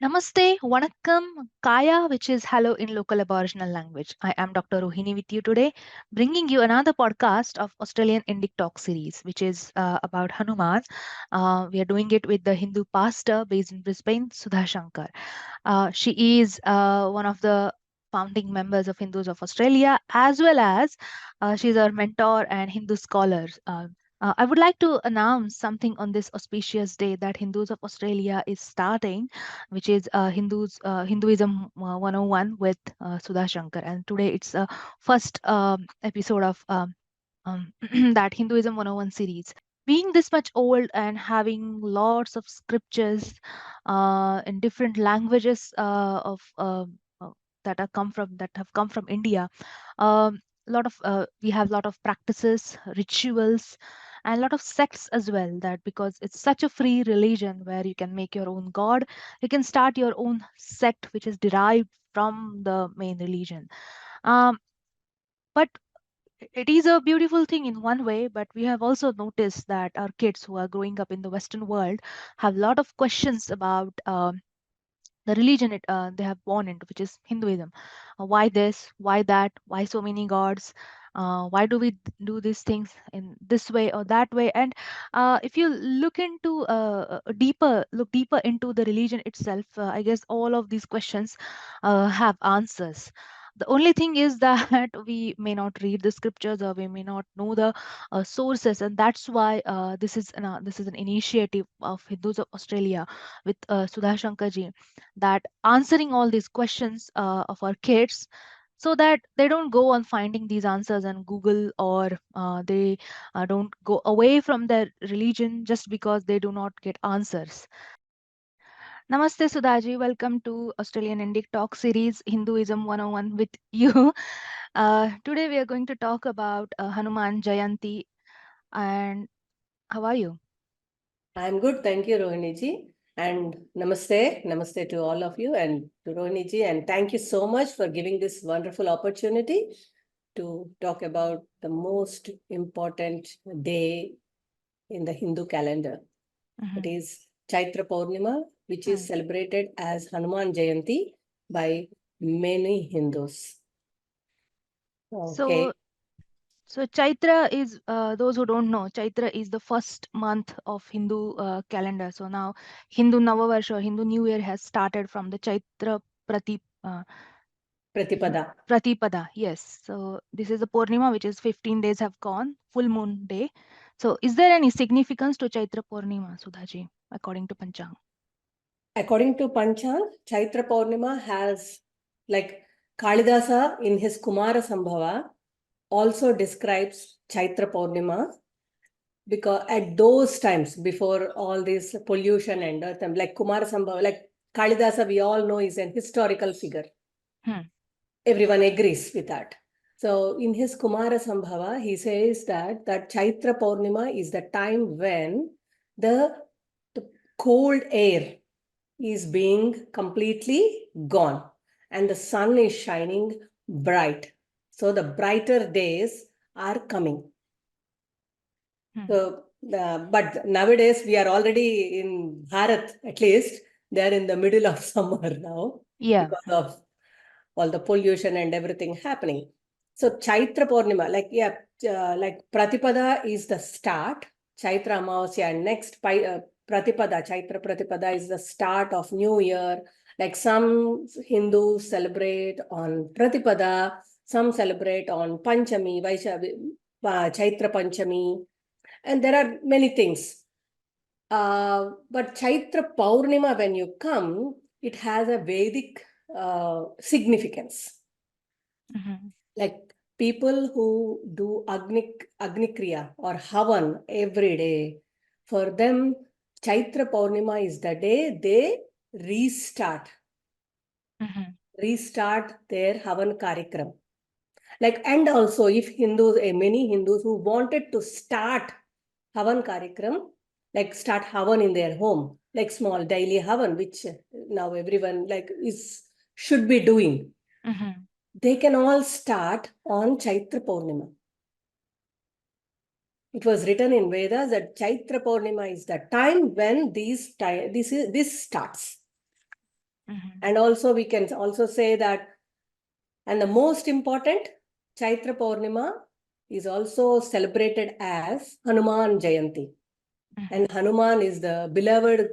Namaste, Vanakkam, Kaya, which is hello in local Aboriginal language. I am Dr. Rohini with you today, bringing you another podcast of Australian Indic Talk series, which is about Hanuman. We are doing it with the Hindu pastor based in Brisbane, Sudha Shanker. She is one of the founding members of Hindus of Australia, as well as she's our mentor and Hindu scholar. I would like to announce something on this auspicious day that Hindus of Australia is starting, which is Hinduism 101 with Sudha Shankar. And today it's a first episode of that Hinduism 101 series. Being this much old and having lots of scriptures in different languages uh, that have come from India, lot of we have lot of practices, rituals, and a lot of sects as well. That because it's such a free religion where you can make your own god, you can start your own sect which is derived from the main religion. Um, but it is a beautiful thing in one way, but we have also noticed that our kids who are growing up in the Western world have a lot of questions about the religion they have born into, which is Hinduism. Why this? Why that? Why so many gods? Why do we do these things in this way or that way? And if you look into look deeper into the religion itself, I guess all of these questions have answers. The only thing is that we may not read the scriptures or we may not know the sources, and that's why this is an initiative of Hindus of Australia with Sudha Shankarji, that answering all these questions of our kids so that they don't go on finding these answers on Google, or they don't go away from their religion just because they do not get answers. Namaste Sudhaji, welcome to Australian Indic Talk series Hinduism 101 with you. Today we are going to talk about Hanuman Jayanti. And how are you? I'm good, thank you, Rohini ji. And namaste to all of you and to Rohini ji. And thank you so much for giving this wonderful opportunity to talk about the most important day in the Hindu calendar. It is Chaitra Purnima, which is celebrated as Hanuman Jayanti by many Hindus. Okay. So Chaitra is, those who don't know, Chaitra is the first month of Hindu calendar. So now Hindu Navavarsha or Hindu New Year has started from the Chaitra Pratipada. Pratipada. Yes. So this is the Purnima, which is 15 days have gone, full moon day. So is there any significance to Chaitra Purnima, Sudhaji, according to Panchang? According to Panchang, Chaitra Purnima has, like Kalidasa in his Kumara Sambhava, also describes Chaitra Purnima, because at those times, before all this pollution and earth, like Kumara Sambhava, like Kalidasa, we all know is an historical figure. Everyone agrees with that. So in his Kumara Sambhava, he says that Chaitra Purnima is the time when the cold air is being completely gone and the sun is shining bright. So the brighter days are coming. So, but nowadays we are already in Bharat, at least they are in the middle of summer now, because of all the pollution and everything happening. So Chaitra Purnima, like Pratipada is the start. Chaitra Amavasya and next Pratipada, Chaitra Pratipada is the start of New Year. Like some Hindus celebrate on Pratipada, some celebrate on Panchami, Chaitra Panchami, and there are many things. But Chaitra Purnima, when you come, it has a Vedic significance. Like people who do Agni Kriya or Havan every day, for them, Chaitra Purnima is the day they restart their Havan Karikram. Like, and also if Hindus, many Hindus who wanted to start Havan Karikram, like start Havan in their home, like small daily Havan, which now everyone should be doing. They can all start on Chaitra Purnima. It was written in Vedas that Chaitra Purnima is the time when this starts. And also we can also say that, and the most important, Chaitra Purnima is also celebrated as Hanuman Jayanti. And Hanuman is the beloved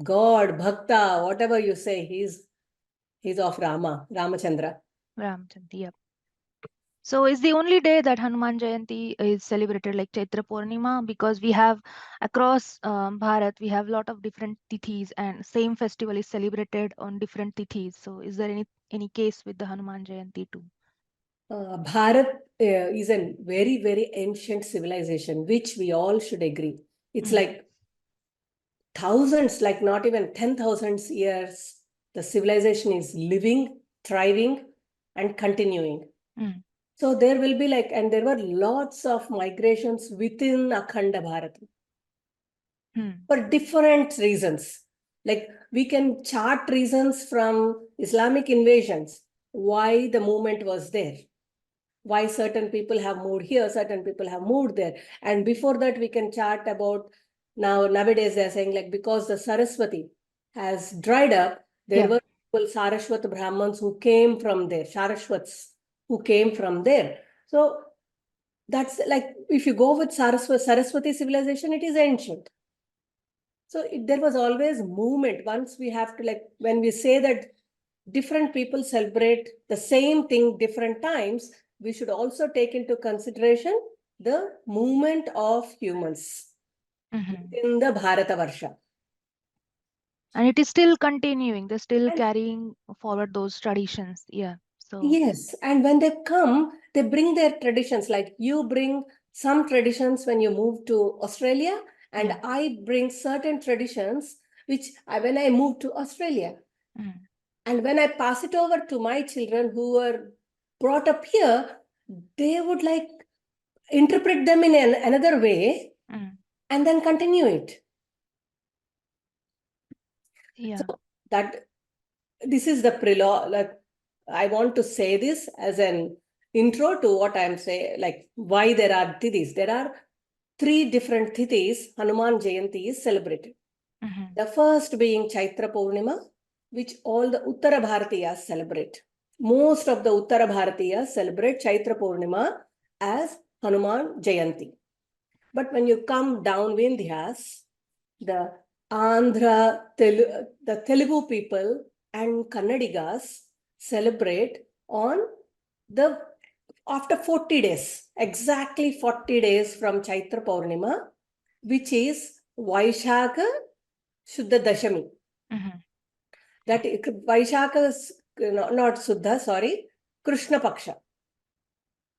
God, Bhakta, whatever you say, he's of Ramachandra. Ramachandra, yep. So is the only day that Hanuman Jayanti is celebrated like Chaitra Purnima, because we have across Bharat, we have a lot of different tithis and same festival is celebrated on different tithis. So is there any case with the Hanuman Jayanti too? Bharat is a very, very ancient civilization, which we all should agree. It's like thousands, like not even 10,000 years, the civilization is living, thriving, and continuing. So there will be like, and there were lots of migrations within Akhanda Bharat for different reasons. Like we can chart reasons from Islamic invasions, why the movement was there, why certain people have moved here, certain people have moved there. And before that, we can chart about nowadays they're saying like, because the Saraswati has dried up, there were people, Saraswat Brahmins who came from there, Saraswats who came from there. So that's like, if you go with Saraswati civilization, it is ancient. So there was always movement. Once we have to, like, when we say that different people celebrate the same thing different times, we should also take into consideration the movement of humans in the Bharatavarsha. And it is still continuing. They're still carrying forward those traditions. Yeah. So yes, and when they come, they bring their traditions. Like you bring some traditions when you move to Australia, and I bring certain traditions which when I moved to Australia. And when I pass it over to my children who were brought up here, they would like interpret them in another way and then continue it. Yeah. So that this is the prelogue. Like, I want to say this as an intro to what I'm saying, like why there are tithis. There are 3 different tithis Hanuman Jayanti is celebrated. The first being Chaitra Purnima, which all the Uttara Bharatiyas celebrate. Most of the Uttara Bharatiyas celebrate Chaitra Purnima as Hanuman Jayanti. But when you come down Vindhyas, the Andhra, the Telugu people and Kannadigas celebrate on the after 40 days, exactly 40 days from Chaitra Purnima, which is Vaishakha Shuddha Dashami. That Vaishakha is not Shuddha, sorry, Krishna Paksha.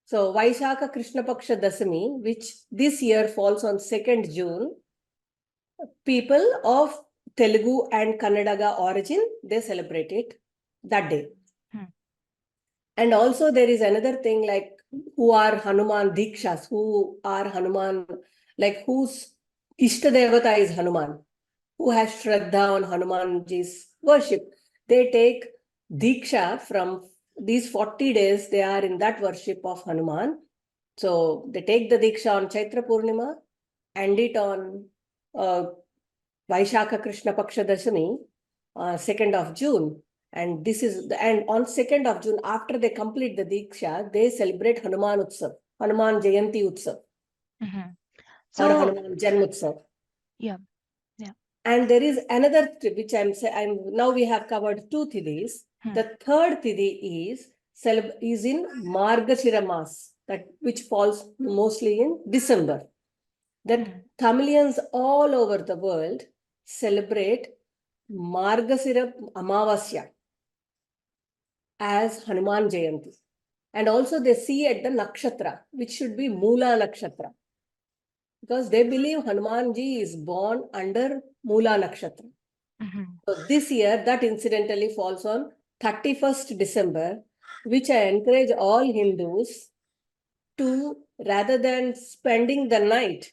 So Vaishakha Krishna Paksha Dasami, which this year falls on 2nd June, people of Telugu and Kannada origin, they celebrate it that day. And also there is another thing, like who are Hanuman Dikshas, who are Hanuman, like whose Ishta Devata is Hanuman, who has Shraddha on Hanumanji's worship. They take Diksha from these 40 days, they are in that worship of Hanuman. So they take the Diksha on Chaitra Purnima, end it on Vaishakha Krishna Paksha Dashami, 2nd of June. And this is and on 2nd of June, after they complete the Diksha, they celebrate Hanuman Utsav, Hanuman Jayanti Utsav, or Hanuman Janmotsav. Yeah, yeah. And there is another which I'm saying. Now we have covered 2 thidis. The third thidi is in Margashira Mas, that which falls mostly in December. That Tamilians all over the world celebrate Margashira Amavasya as Hanuman Jayanti. And also they see at the nakshatra, which should be Mula nakshatra. Because they believe Hanumanji is born under Mula nakshatra. So this year, that incidentally falls on 31st December, which I encourage all Hindus to, rather than spending the night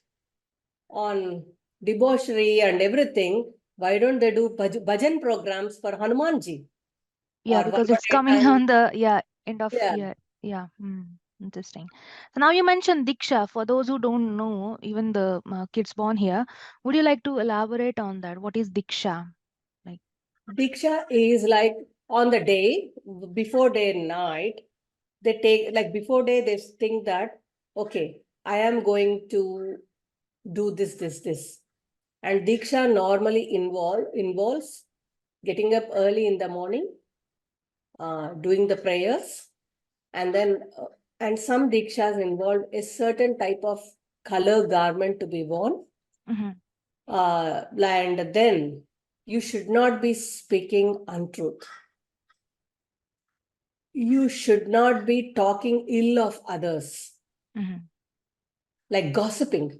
on debauchery and everything, why don't they do bhajan programs for Hanumanji? Yeah, because it's coming on the end of year. Yeah. Interesting. So now you mentioned Diksha. For those who don't know, even the kids born here, would you like to elaborate on that? What is Diksha? Like, Diksha is like on the day, before day and night, they take, like before day, they think that, okay, I am going to do this. And Diksha normally involves getting up early in the morning, doing the prayers, and then, and some Dikshas involve a certain type of color garment to be worn. And then you should not be speaking untruth. You should not be talking ill of others, like gossiping.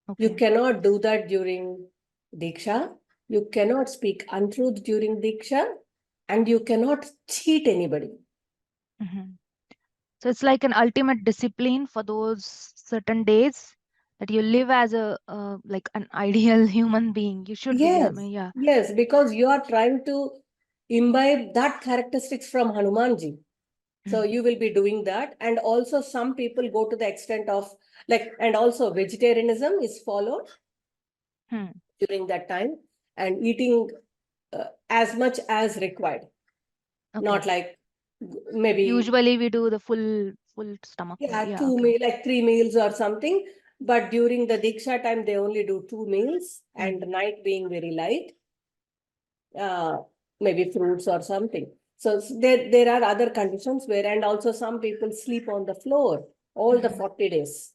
Okay. You cannot do that during Diksha. You cannot speak untruth during Diksha, and you cannot cheat anybody. So it's like an ultimate discipline for those certain days that you live as a like an ideal human being. You should be. I mean, yeah. Yes, because you are trying to imbibe that characteristics from Hanumanji. So you will be doing that. And also some people go to the extent of like, and also vegetarianism is followed during that time, and eating as much as required. Okay. Not like maybe. Usually we do the full stomach. Yeah, Yeah, two meal, like 3 meals or something. But during the Diksha time, they only do 2 meals, and night being very light, maybe fruits or something. So there are other conditions where, and also some people sleep on the floor all the 40 days.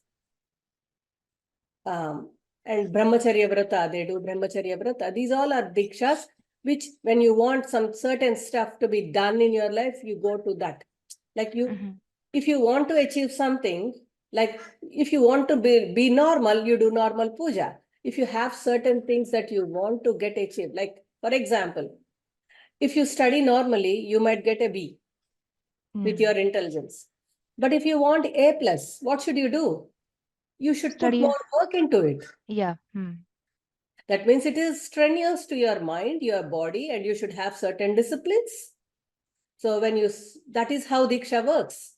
And Brahmacharya Vrata, they do Brahmacharya Vrata. These all are Dikshas, which when you want some certain stuff to be done in your life, you go to that. Like if you want to achieve something, like if you want to be normal, you do normal puja. If you have certain things that you want to get achieved, like for example, if you study normally, you might get a B with your intelligence. But if you want A plus, what should you do? You should put more work into it. Yeah. That means it is strenuous to your mind, your body, and you should have certain disciplines. So that is how Diksha works.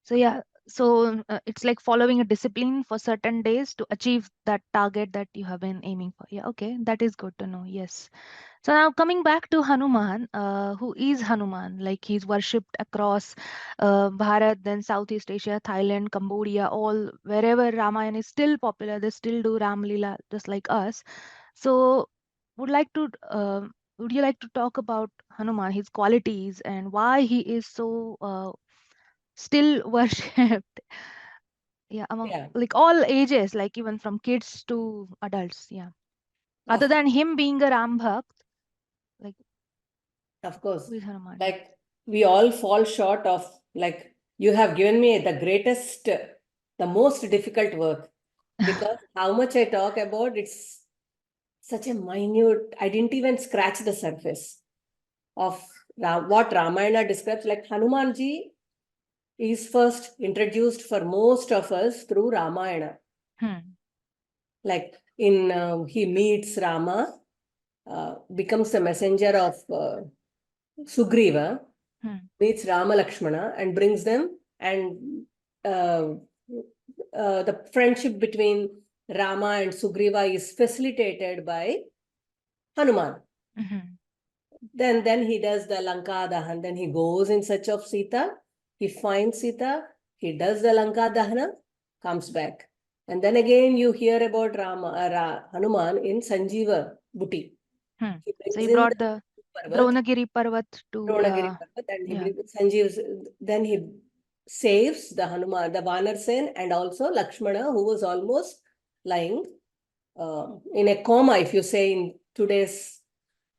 So yeah, so it's like following a discipline for certain days to achieve that target that you have been aiming for. Yeah, okay, that is good to know. Yes. So now coming back to Hanuman, who is Hanuman? Like he's worshipped across Bharat, then Southeast Asia, Thailand, Cambodia, all wherever Ramayana is still popular, they still do Ram Leela just like us. So would you like to talk about Hanuman, his qualities, and why he is so still worshipped? Yeah, among like all ages, like even from kids to adults. Yeah. Other than him being a Ram Bhakt, like of course, who is Hanuman? like we all fall short of, like you have given me the most difficult work, because how much I talk about, it's such a minute, I didn't even scratch the surface of what Ramayana describes. Like Hanumanji is first introduced for most of us through Ramayana. Like he meets Rama, becomes the messenger of Sugriva, meets Rama Lakshmana and brings them, and the friendship between Rama and Sugriva is facilitated by Hanuman. Then he does the Lanka Dahan. Then he goes in search of Sita. He finds Sita. He does the Lanka Dahana, comes back. And then again you hear about Hanuman in Sanjeeva Buti. So he brought the Dronagiri Parvat to Dronagiri Parvat, and then he saves the Hanuman, the Vanar Sen, and also Lakshmana, who was almost lying in a coma. If you say in today's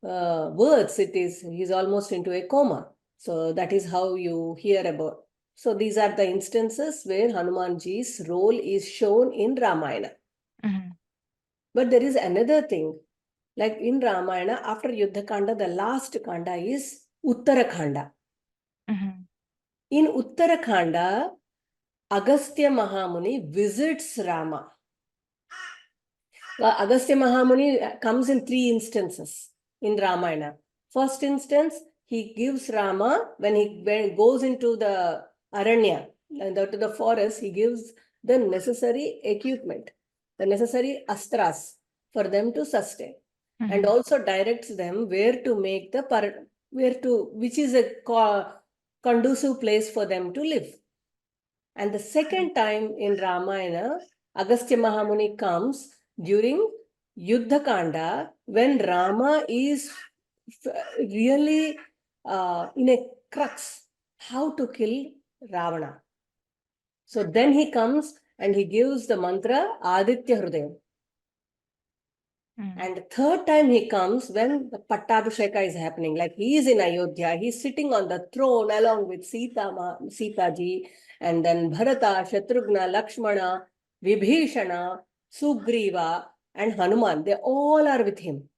words, he's almost into a coma. So that is how you hear about. So these are the instances where Hanumanji's role is shown in Ramayana. But there is another thing. Like in Ramayana, after Yuddha Kanda, the last Kanda is Uttarakhanda. In Uttarakhanda, Agastya Mahamuni visits Rama. Agastya Mahamuni comes in 3 instances in Ramayana. First instance, he gives Rama, when he goes into the Aranya, to the forest, he gives the necessary equipment, the necessary astras for them to sustain. and also directs them where to make the which is a conducive place for them to live. And the second time in Ramayana, Agastya Mahamuni comes during Yuddha Kanda, when Rama is really in a crux, how to kill Ravana. So then he comes and he gives the mantra Aditya Hrudayam. And third time he comes when the Pattabhisheka is happening, like he is in Ayodhya, he's sitting on the throne along with Sita ji, and then Bharata, Shatrughna, Lakshmana, Vibhishana, Sugriva, and Hanuman. They all are with him.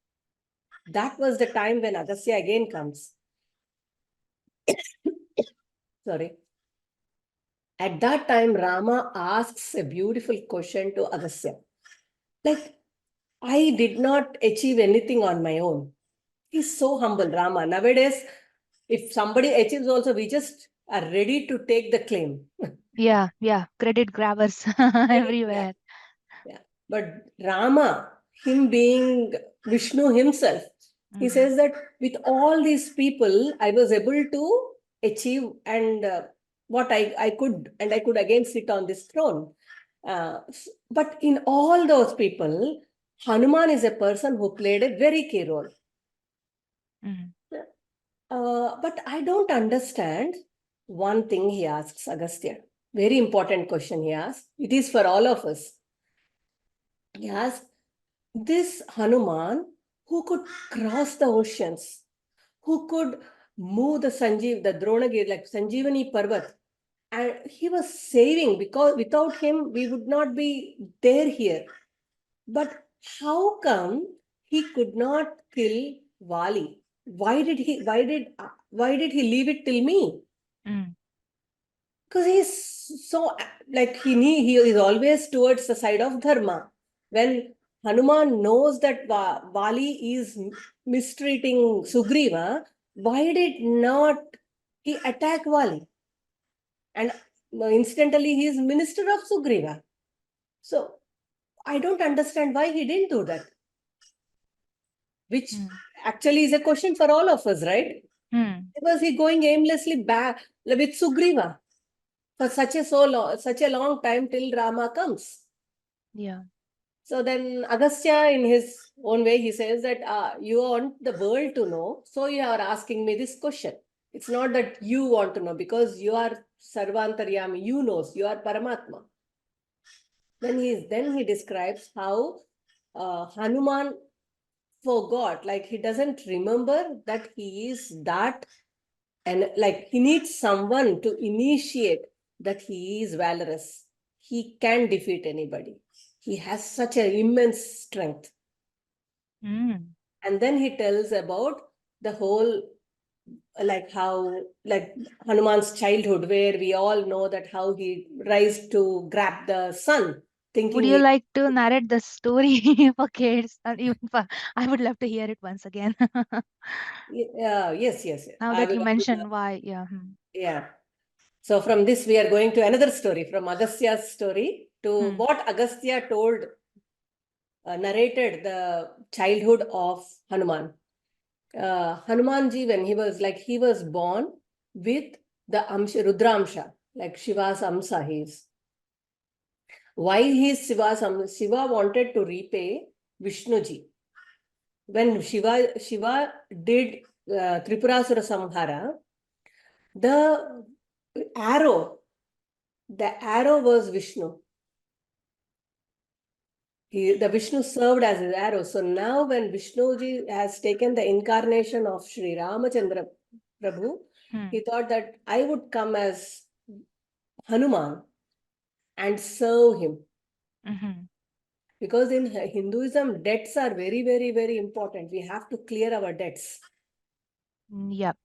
That was the time when Agastya again comes. Sorry. At that time, Rama asks a beautiful question to Agastya. Like, I did not achieve anything on my own. He's so humble, Rama. Nowadays, if somebody achieves also, we just are ready to take the claim. Yeah, credit grabbers everywhere. Yeah. But Rama, him being Vishnu himself, he says that with all these people, I was able to achieve and what I could, and I could again sit on this throne. But in all those people, Hanuman is a person who played a very key role. But I don't understand one thing, he asks Agastya. Very important question he asks. It is for all of us. He asks, this Hanuman who could cross the oceans, who could move the Dronagiri, like Sanjeevani Parvat, and he was saving, because without him, we would not be there here. But how come he could not kill Vaali? Why did he leave it till me? Because he's so, like, he is always towards the side of dharma. When Hanuman knows that Vaali is mistreating Sugriva, why did not he attack Vaali? And incidentally, he is minister of Sugriva. So I don't understand why he didn't do that. Which actually is a question for all of us, right? Was he going aimlessly back with Sugriva for such a long time till Rama comes? Yeah. So then Agastya, in his own way, he says that you want the world to know, so you are asking me this question. It's not that you want to know, because you are Sarvantaryami, you knows, you are Paramatma. Then he describes how Hanuman forgot, like he doesn't remember that he is that, and like he needs someone to initiate that he is valorous. He can defeat anybody. He has such an immense strength. And then he tells about the whole, like how, like Hanuman's childhood, where we all know that how he rise to grab the sun. Would you like to narrate the story for kids? Even I would love to hear it once again. Yes. Now that you mentioned why, yeah. Yeah. So from this, we are going to another story, from Agastya's story to what Agastya told, narrated the childhood of Hanuman. Hanumanji, when he was born with the Rudramsha, like Shiva's Amsa he is. Why he is Shiva's Amsa? Shiva wanted to repay Vishnuji. When Shiva did Tripurasura Samhara, the arrow was Vishnu. The Vishnu served as his arrow. So now when Vishnuji has taken the incarnation of Sri Ramachandra Prabhu, he thought that I would come as Hanuman and serve him. Because in Hinduism, debts are very, very, very important. We have to clear our debts. Yep.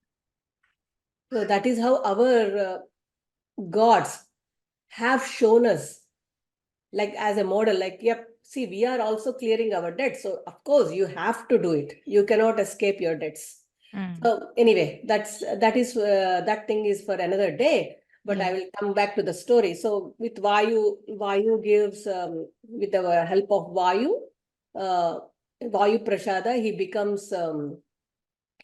So that is how our gods have shown us, like as a model, like, yep, see, we are also clearing our debts. So of course you have to do it. You cannot escape your debts. So anyway, that thing is for another day, but I will come back to the story. So with Vayu gives, with the help of Vayu, Vayu Prasada, he becomes,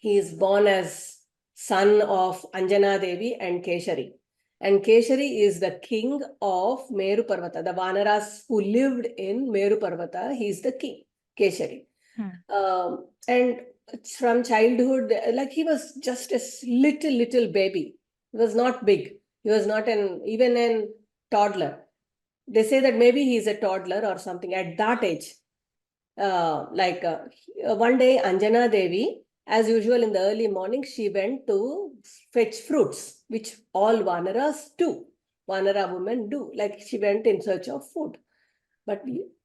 he is born as son of Anjana Devi and Keshari. And Keshari is the king of Meru Parvata. The Vanaras who lived in Meru Parvata, he is the king, Keshari. And from childhood, like he was just a little baby. He was not big. He was not even a toddler. They say that maybe he is a toddler or something at that age. One day, Anjana Devi, as usual in the early morning, she went to fetch fruits, which all Vanaras do. Vanara women do. Like she went in search of food. But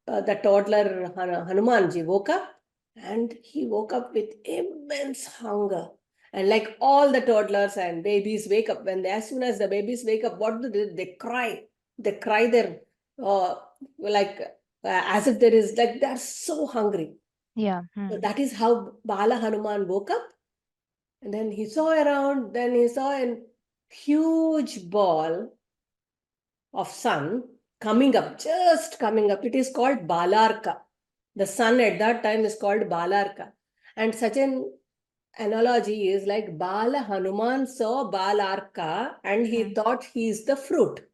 the toddler Hanumanji woke up, and he woke up with immense hunger. And like all the toddlers and babies wake up, as soon as the babies wake up, what do they cry? They cry their as if there is, like, they're so hungry. Yeah. So that is how Bala Hanuman woke up. And then he saw around, then he saw a huge ball of sun coming up, just coming up. It is called Balarka. The sun at that time is called Balarka. And such an analogy is like Bala Hanuman saw Balarka and he thought he is the fruit.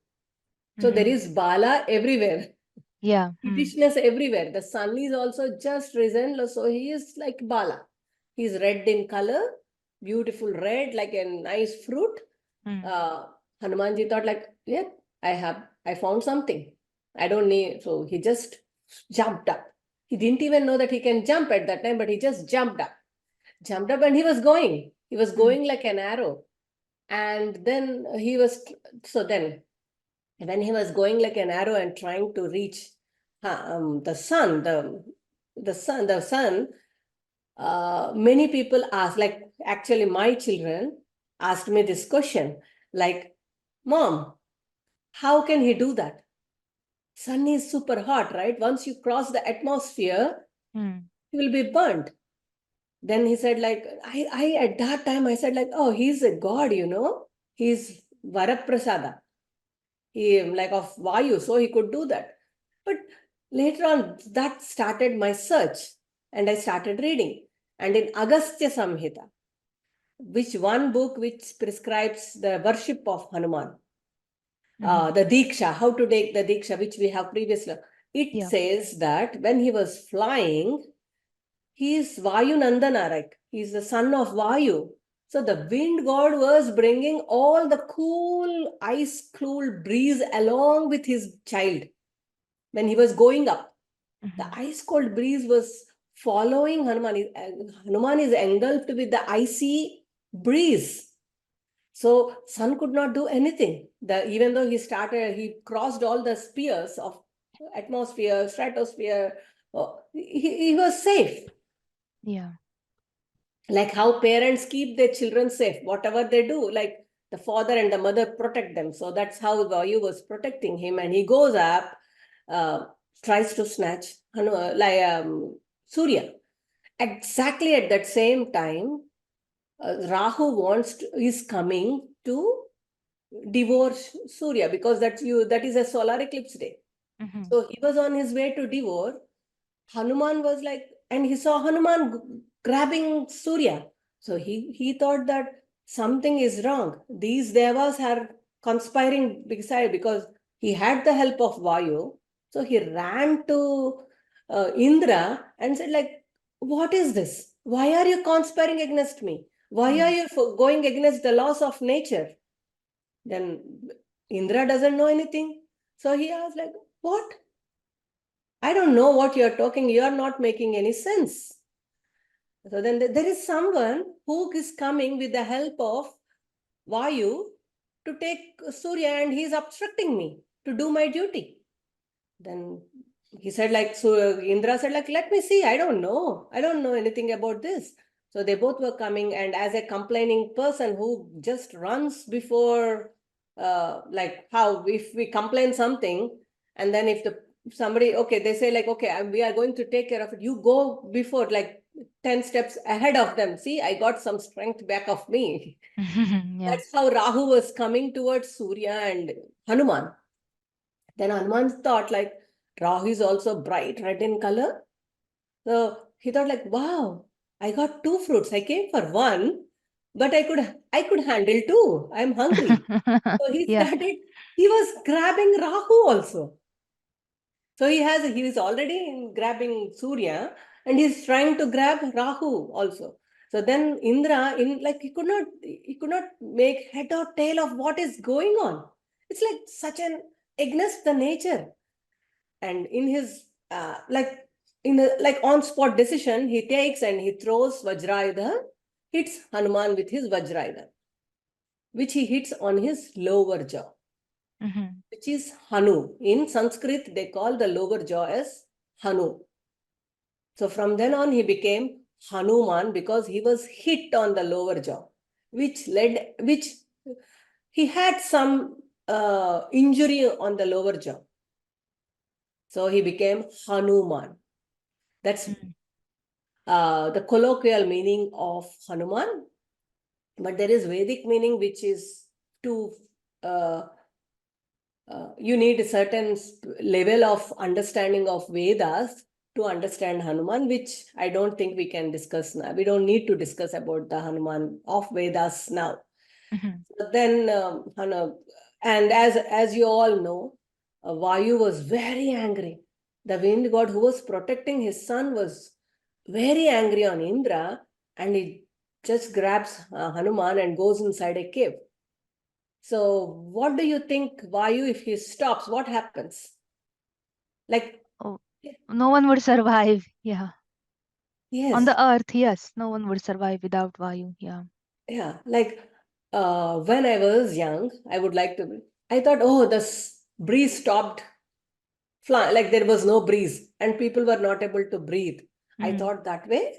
So there is Bala everywhere. Yeah. Britishness everywhere. The sun is also just risen, so he is like Bala. He's red in color, beautiful red, like a nice fruit. Hanumanji thought, like, yeah, I found something. I don't need, so he just jumped up. He didn't even know that he can jump at that time, but he just jumped up. Jumped up and he was going. He was going like an arrow. And then when he was going like an arrow and trying to reach the sun, many people ask, like actually my children asked me this question, like, Mom, how can he do that? Sun is super hot, right? Once you cross the atmosphere, he will be burnt. Then he said, like, I at that time I said, like, oh, he's a god, he's Varaprasada. He like of Vayu, so he could do that. But later on, that started my search, and I started reading. And in Agastya Samhita, which one book which prescribes the worship of Hanuman, the Diksha, how to take the Diksha, which we have previously, it says that when he was flying, he is Vayu Nandana, right? He is the son of Vayu. So the wind god was bringing all the cool, ice-cool breeze along with his child when he was going up. The ice-cold breeze was following Hanuman. Hanuman is engulfed with the icy breeze. So sun could not do anything. Even though he crossed all the spheres of atmosphere, stratosphere, he was safe. Yeah. Like how parents keep their children safe, whatever they do, like the father and the mother protect them. So that's how Vayu was protecting him. And he goes up, tries to snatch Surya. Exactly at that same time, Rahu is coming to devour Surya, because that is a solar eclipse day. So he was on his way to devour. Hanuman was like, and he saw Hanuman grabbing Surya. So he thought that something is wrong. These devas are conspiring beside, because he had the help of Vayu. So he ran to Indra and said, like, what is this? Why are you conspiring against me? Why are you going against the laws of nature? Then Indra doesn't know anything. So he asked, like, what? I don't know what you're talking. You're not making any sense. So then there is someone who is coming with the help of Vayu to take Surya, and he's obstructing me to do my duty. Then he said, like, so Indra said, like, let me see. I don't know anything about this. So they both were coming, and as a complaining person who just runs before, like how if we complain something, and then if somebody, okay, they say, like, okay, we are going to take care of it. You go before, like 10 steps ahead of them. See, I got some strength back of me. That's how Rahu was coming towards Surya and Hanuman. Then Hanuman thought, like, Rahu is also bright red in color. So he thought like, wow, I got 2 fruits. I came for one, but I could handle 2. I'm hungry. So he started, he was grabbing Rahu also. So he is already grabbing Surya and he's trying to grab Rahu also. So then Indra, he could not make head or tail of what is going on. It's like such an against the nature. And in his on spot decision, he takes and he throws Vajrayudha, hits Hanuman with his Vajrayudha, which he hits on his lower jaw, which is Hanu. In Sanskrit, they call the lower jaw as Hanu. So from then on, he became Hanuman because he was hit on the lower jaw, which he had some injury on the lower jaw. So he became Hanuman. That's the colloquial meaning of Hanuman. But there is Vedic meaning, which is to you need a certain level of understanding of Vedas to understand Hanuman, which I don't think we can discuss now. We don't need to discuss about the Hanuman of Vedas now. But then, and as you all know, Vayu was very angry. The wind god who was protecting his son was very angry on Indra, and he just grabs Hanuman and goes inside a cave. So what do you think, Vayu, if he stops, what happens? Like, no one would survive. Yeah. Yes. On the earth, yes, no one would survive without Vayu. Yeah. Yeah. Like when I was young, I thought, oh, the breeze stopped. Like there was no breeze and people were not able to breathe. I thought that way.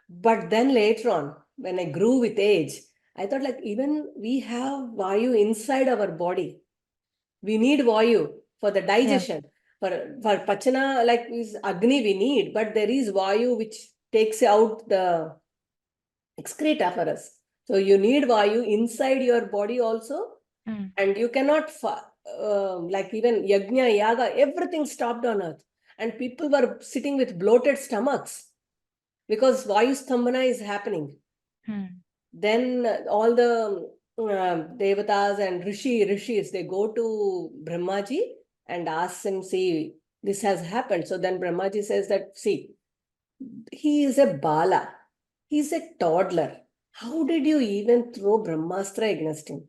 But then later on, when I grew with age, I thought like even we have Vayu inside our body. We need Vayu for the digestion. For Pachana, like is Agni we need, but there is Vayu which takes out the excreta for us. So you need Vayu inside your body also. And you cannot, like even Yajna, Yaga, everything stopped on earth. And people were sitting with bloated stomachs because Vayu Stambhana is happening. Then all the Devatas and Rishis, they go to Brahmaji and ask him, see, this has happened. So then Brahmaji says that, see, he is a Bala. He's a toddler. How did you even throw Brahmastra against him?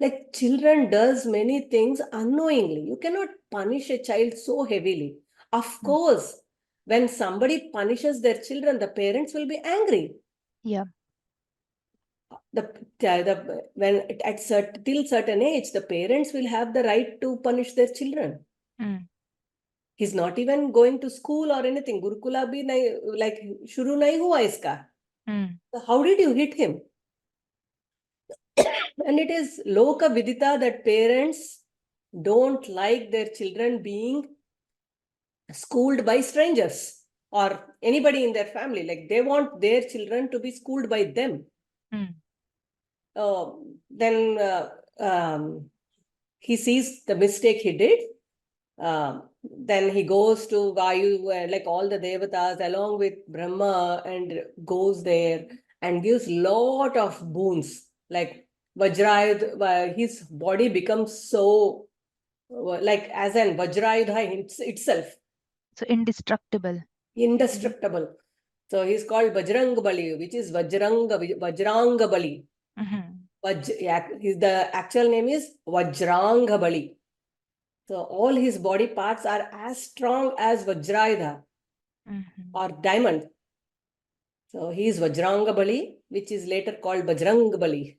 Like children does many things unknowingly. You cannot punish a child so heavily. Of course, when somebody punishes their children, the parents will be angry. Yeah. When till certain age, the parents will have the right to punish their children. He's not even going to school or anything. Gurukula bhi nahi, like shuru nahi hua iska. So how did you hit him? And it is loka vidita that parents don't like their children being schooled by strangers or anybody in their family. Like they want their children to be schooled by them. Then he sees the mistake he did. Then he goes to Vayu, like all the devatas along with Brahma, and goes there and gives lot of boons. Like Vajrayudha, his body becomes so like as an Vajrayudha itself. So indestructible. Indestructible. So he's called Bajarang Bali, which is Vajrang Bali. The actual name is Vajrang Bali. So all his body parts are as strong as Vajrayudha or diamond. So he is Vajranga Bali, which is later called Bajrang Bali.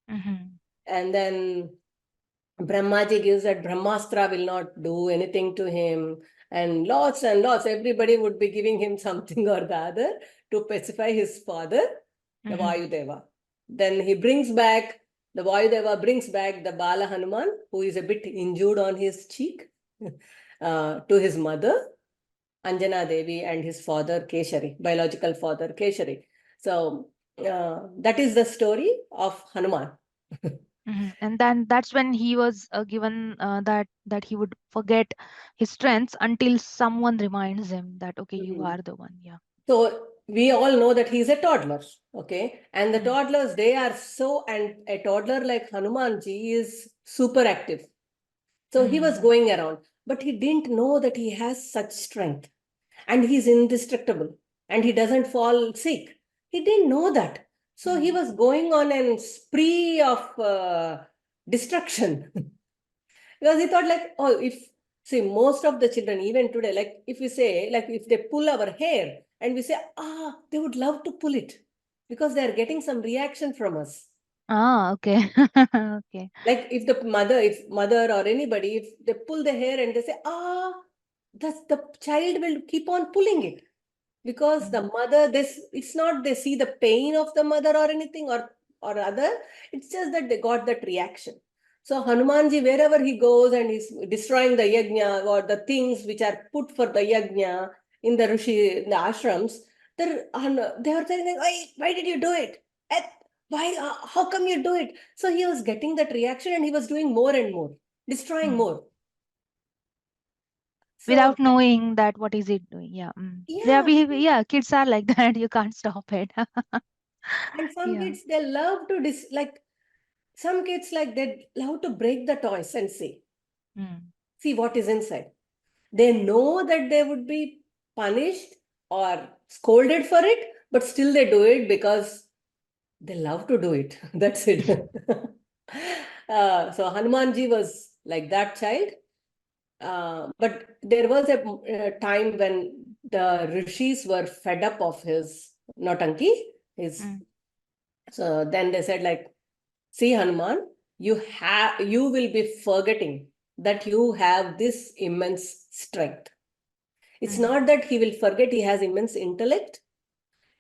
And then Brahmaji gives that Brahmastra will not do anything to him. And lots, everybody would be giving him something or the other to pacify his father, the Vayudeva. Then he brings back, the Vayudeva brings back the Bala Hanuman, who is a bit injured on his cheek, to his mother, Anjana Devi, and his father, Keshari, biological father, Keshari. So that is the story of Hanuman. And then that's when he was given that he would forget his strengths until someone reminds him that, okay, you are the one. Yeah. So we all know that he's a toddler, okay? And the toddlers, they are so, and a toddler like Hanumanji is super active. So he was going around, but he didn't know that he has such strength and he's indestructible and he doesn't fall sick. He didn't know that. So he was going on a spree of destruction. Because he thought like, oh, see, most of the children, even today, like if we say, like if they pull our hair and we say, they would love to pull it because they're getting some reaction from us. Okay. Okay. Like if mother or anybody, if they pull the hair and they say, the child will keep on pulling it. Because the mother, it's not they see the pain of the mother or anything or other, it's just that they got that reaction. So Hanumanji, wherever he goes and he's destroying the yajna or the things which are put for the yajna in the in the ashrams, they are saying, why did you do it? Why? How come you do it? So he was getting that reaction and he was doing more and more, destroying more. So, without knowing that what is it doing. yeah. Kids are like that. You can't stop it. And some kids, they love to some kids they love to break the toys and see what is inside. They know that they would be punished or scolded for it, but still they do it because they love to do it. That's it. So Hanumanji was like that child. But there was a time when the rishis were fed up of his Nautanki. So then they said like, see Hanuman, you will be forgetting that you have this immense strength. It's not that he will forget he has immense intellect.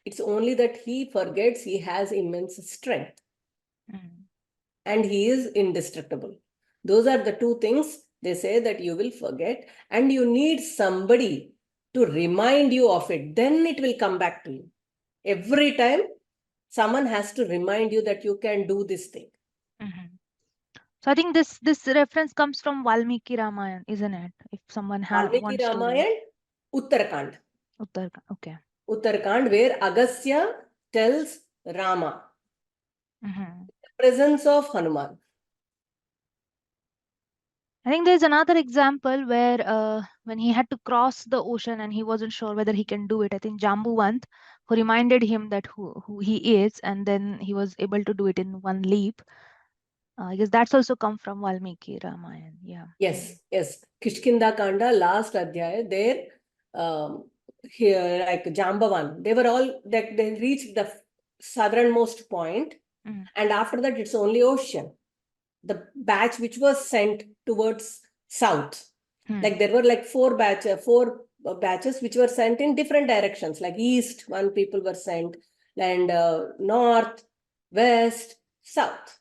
It's only that he forgets he has immense strength. And he is indestructible. Those are the two things they say that you will forget, and you need somebody to remind you of it. Then it will come back to you. Every time someone has to remind you that you can do this thing. So I think this reference comes from Valmiki Ramayana, isn't it? If someone Valmiki wants Ramayana, Uttarakand. Uttarakhand, okay. Uttarakhand, where Agastya tells Rama the presence of Hanuman. I think there's another example where when he had to cross the ocean and he wasn't sure whether he can do it. I think Jambuwant, who reminded him that who he is, and then he was able to do it in one leap. I guess that's also come from Valmiki Ramayana. Yeah. Yes. Kishkinda Kanda, last Adhyaya, there, here, like Jambavan, they were all, they reached the southernmost point, and after that, it's only ocean. The batch which was sent towards south, like there were like four batches which were sent in different directions, like east, one people were sent, and north, west, south.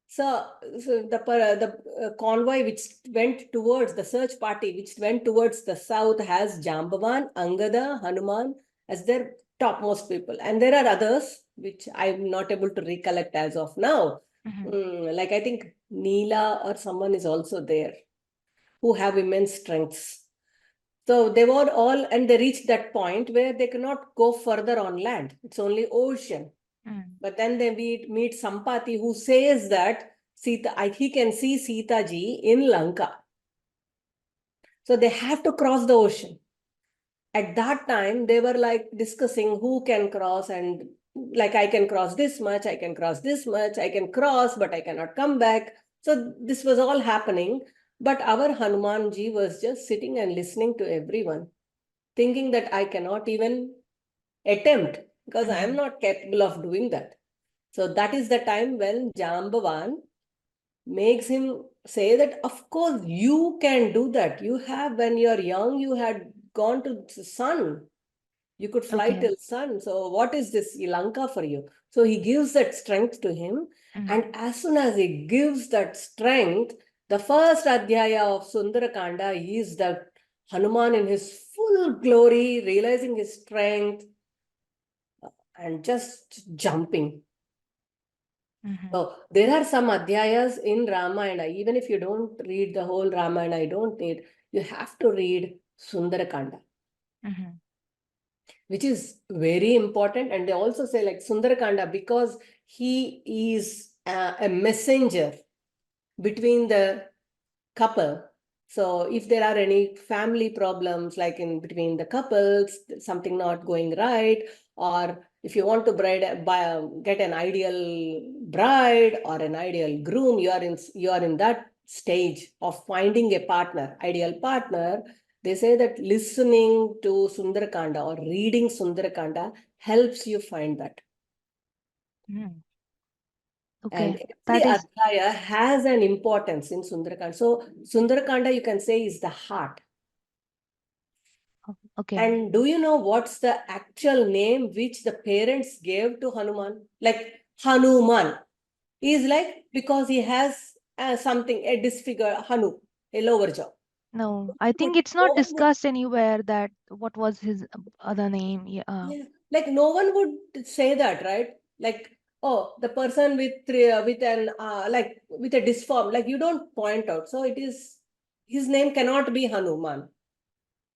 So the convoy which went towards the search party, which went towards the south, has Jambavan, Angada, Hanuman as their topmost people. And there are others which I'm not able to recollect as of now. Like I think Neela or someone is also there who have immense strengths. So they were all, and they reached that point where they cannot go further on land. It's only ocean. But then they meet Sampati, who says that he can see Sita ji in Lanka. So they have to cross the ocean. At that time, they were like discussing who can cross, and like I can cross this much, I can cross this much, I can cross, but I cannot come back. So this was all happening. But our Hanumanji was just sitting and listening to everyone, thinking that I cannot even attempt because I am not capable of doing that. So that is the time when Jambavan makes him say that, of course, you can do that. You have, when you're young, you had gone to the sun. You could fly till sun. So what is this Lanka for you? So he gives that strength to him. And as soon as he gives that strength, the first adhyaya of Sundarakanda is that Hanuman in his full glory, realizing his strength and just jumping. So there are some adhyayas in Ramayana. Even if you don't read the whole Ramayana, you have to read Sundarakanda. which is very important. And they also say like Sundarakanda, because he is a messenger between the couple. So if there are any family problems, like in between the couples, something not going right, or if you want to get an ideal bride or an ideal groom, you are in that stage of finding a partner, ideal partner. They say that listening to Sundarakanda or reading Sundarakanda helps you find that. Okay, and every adhyaya has an importance in Sundarakanda. So Sundarakanda, you can say, is the heart. Okay. And do you know what's the actual name which the parents gave to Hanuman? Like Hanuman is like, because he has something, a disfigure Hanu, a lower jaw. No, I think it's not discussed anywhere that what was his other name. Yeah. Like no one would say that, right? Like, oh, the person with an like with a disform, like you don't point out. So it is, his name cannot be Hanuman,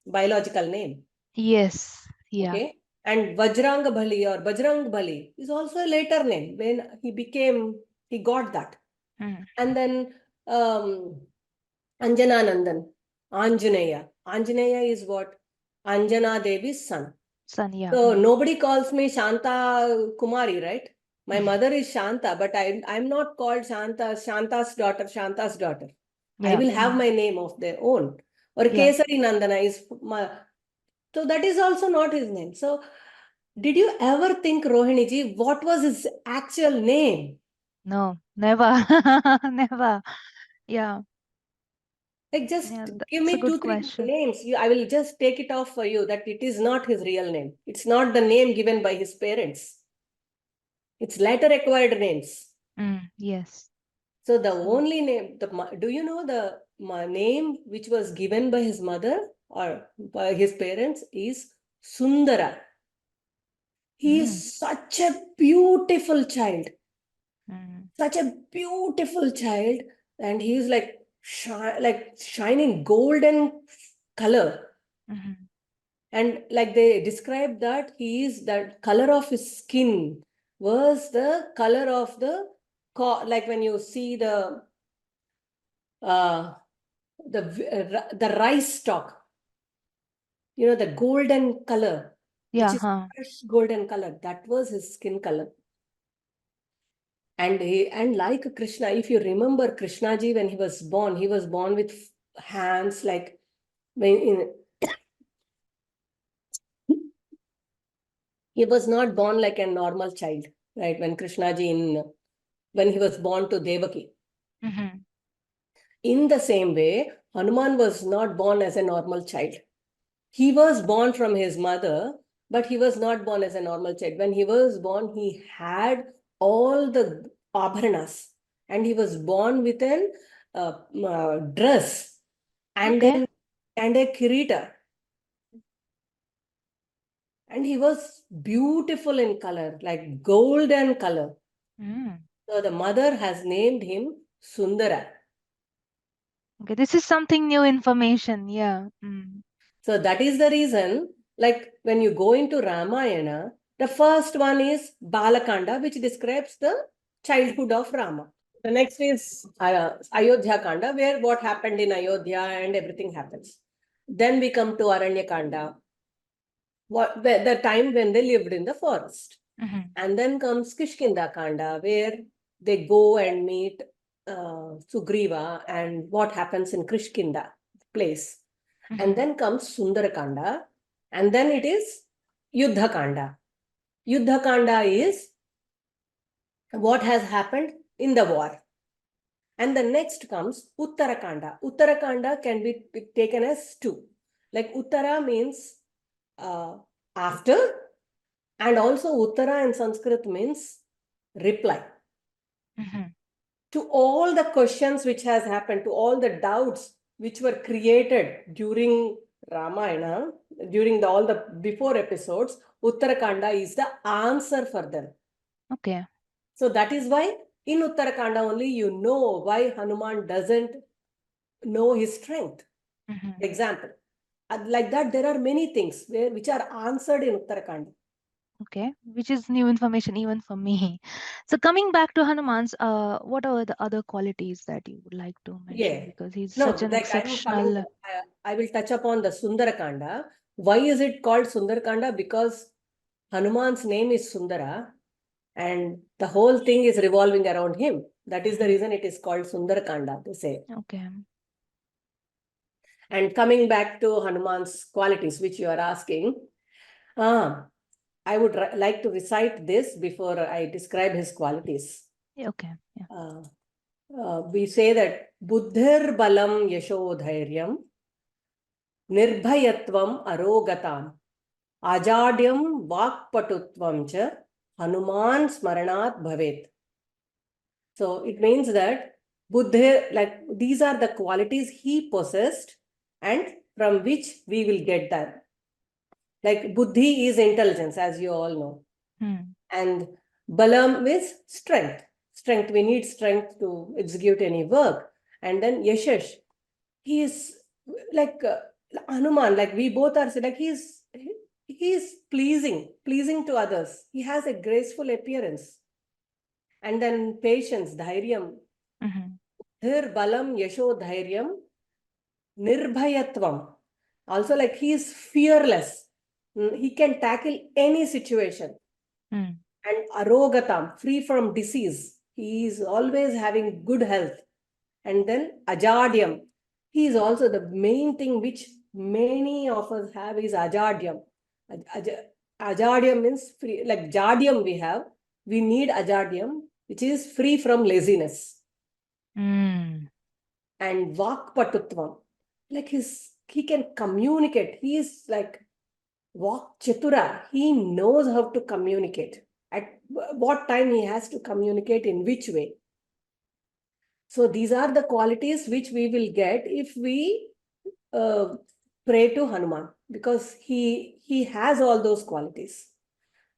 biological name. Yes. Yeah. Okay. And Vajrang Bali or Bajrang Bali is also a later name when he got that. And then Anjana Nandan, Anjaneya. Anjaneya is what? Anjana Devi's son. Yeah. So nobody calls me Shanta Kumari, right? My mother is Shanta, but I'm not called Shanta's daughter, Shanta's daughter. I will have my name of their own. Or Kesari Nandana is my, so that is also not his name. So did you ever think, Rohini ji, what was his actual name? No, never. Never. Yeah. Like just give me 2-3 names. I will just take it off for you that it is not his real name. It's not the name given by his parents. It's later acquired names. Yes. So the only name, do you know the name which was given by his mother or by his parents is Sundara. He is such a beautiful child. Such a beautiful child. And he is like shining golden color. And like they described that the color of his skin was the color of like when you see the rice stalk, the golden color, which is fresh golden color. That was his skin color. And like Krishna, if you remember Krishna ji, when he was born with hands like he was not born like a normal child, right? When Krishna ji when he was born to Devaki. In the same way, Hanuman was not born as a normal child. He was born from his mother, but he was not born as a normal child. When he was born, he had all the abharanas, and he was born with an dress and a kirita. And he was beautiful in color, like golden color. So the mother has named him Sundara. Okay, this is something new information. Yeah. So that is the reason, like when you go into Ramayana, the first one is Balakanda, which describes the childhood of Rama. The next is Ayodhya Kanda, where what happened in Ayodhya and everything happens. Then we come to Aranya Kanda, the time when they lived in the forest. And then comes Kishkinda Kanda, where they go and meet Sugriva and what happens in Kishkinda place. And then comes Sundarakanda, and then it is Yuddha Kanda. Yuddha Kanda is what has happened in the war. And the next comes Uttarakanda. Uttarakanda can be taken as two. Like Uttara means after, and also Uttara in Sanskrit means reply. To all the questions which has happened, to all the doubts which were created during Ramayana, during all the before episodes, Uttarakanda is the answer for them. Okay. So that is why in Uttarakanda only you know why Hanuman doesn't know his strength. Example, like that, there are many things which are answered in Uttarakanda. Okay, which is new information even for me. So coming back to Hanuman's, what are the other qualities that you would like to mention? Yeah. Because he's No, such an like I'm coming, exceptional. I will touch upon the Sundarakanda. Why is it called Sundarakanda? Because Hanuman's name is Sundara and the whole thing is revolving around him. That is the reason it is called Sundarakanda, they say. Okay. And coming back to Hanuman's qualities, which you are asking, I would like to recite this before I describe his qualities. Okay. Yeah. We say that Buddhir Balam Yasho Dhairyam Nirbhayatvam Arogatam Ajadyam Vakpatutvam Cha Hanuman Smaranat Bhavet. So it means that Buddha, like these are the qualities he possessed and from which we will get that. Like Buddhi is intelligence, as you all know. And Balam is strength. Strength, we need strength to execute any work. And then Yashash, he is like Hanuman, like we both are, like he is pleasing to others. He has a graceful appearance. And then patience, dhairyam. Dhir balam yasho dhairyam nirbhayatvam. Also, like he is fearless. He can tackle any situation. And arogatam, free from disease. He is always having good health. And then ajadyam. He is also the main thing which many of us have is ajadyam. Ajadyam means free, like jadyam we have. We need ajadyam, which is free from laziness. And vakpatutvam, like he can communicate. He is like Vak Chatura. He knows how to communicate. At what time he has to communicate, in which way. So these are the qualities which we will get if we pray to Hanuman, because he has all those qualities.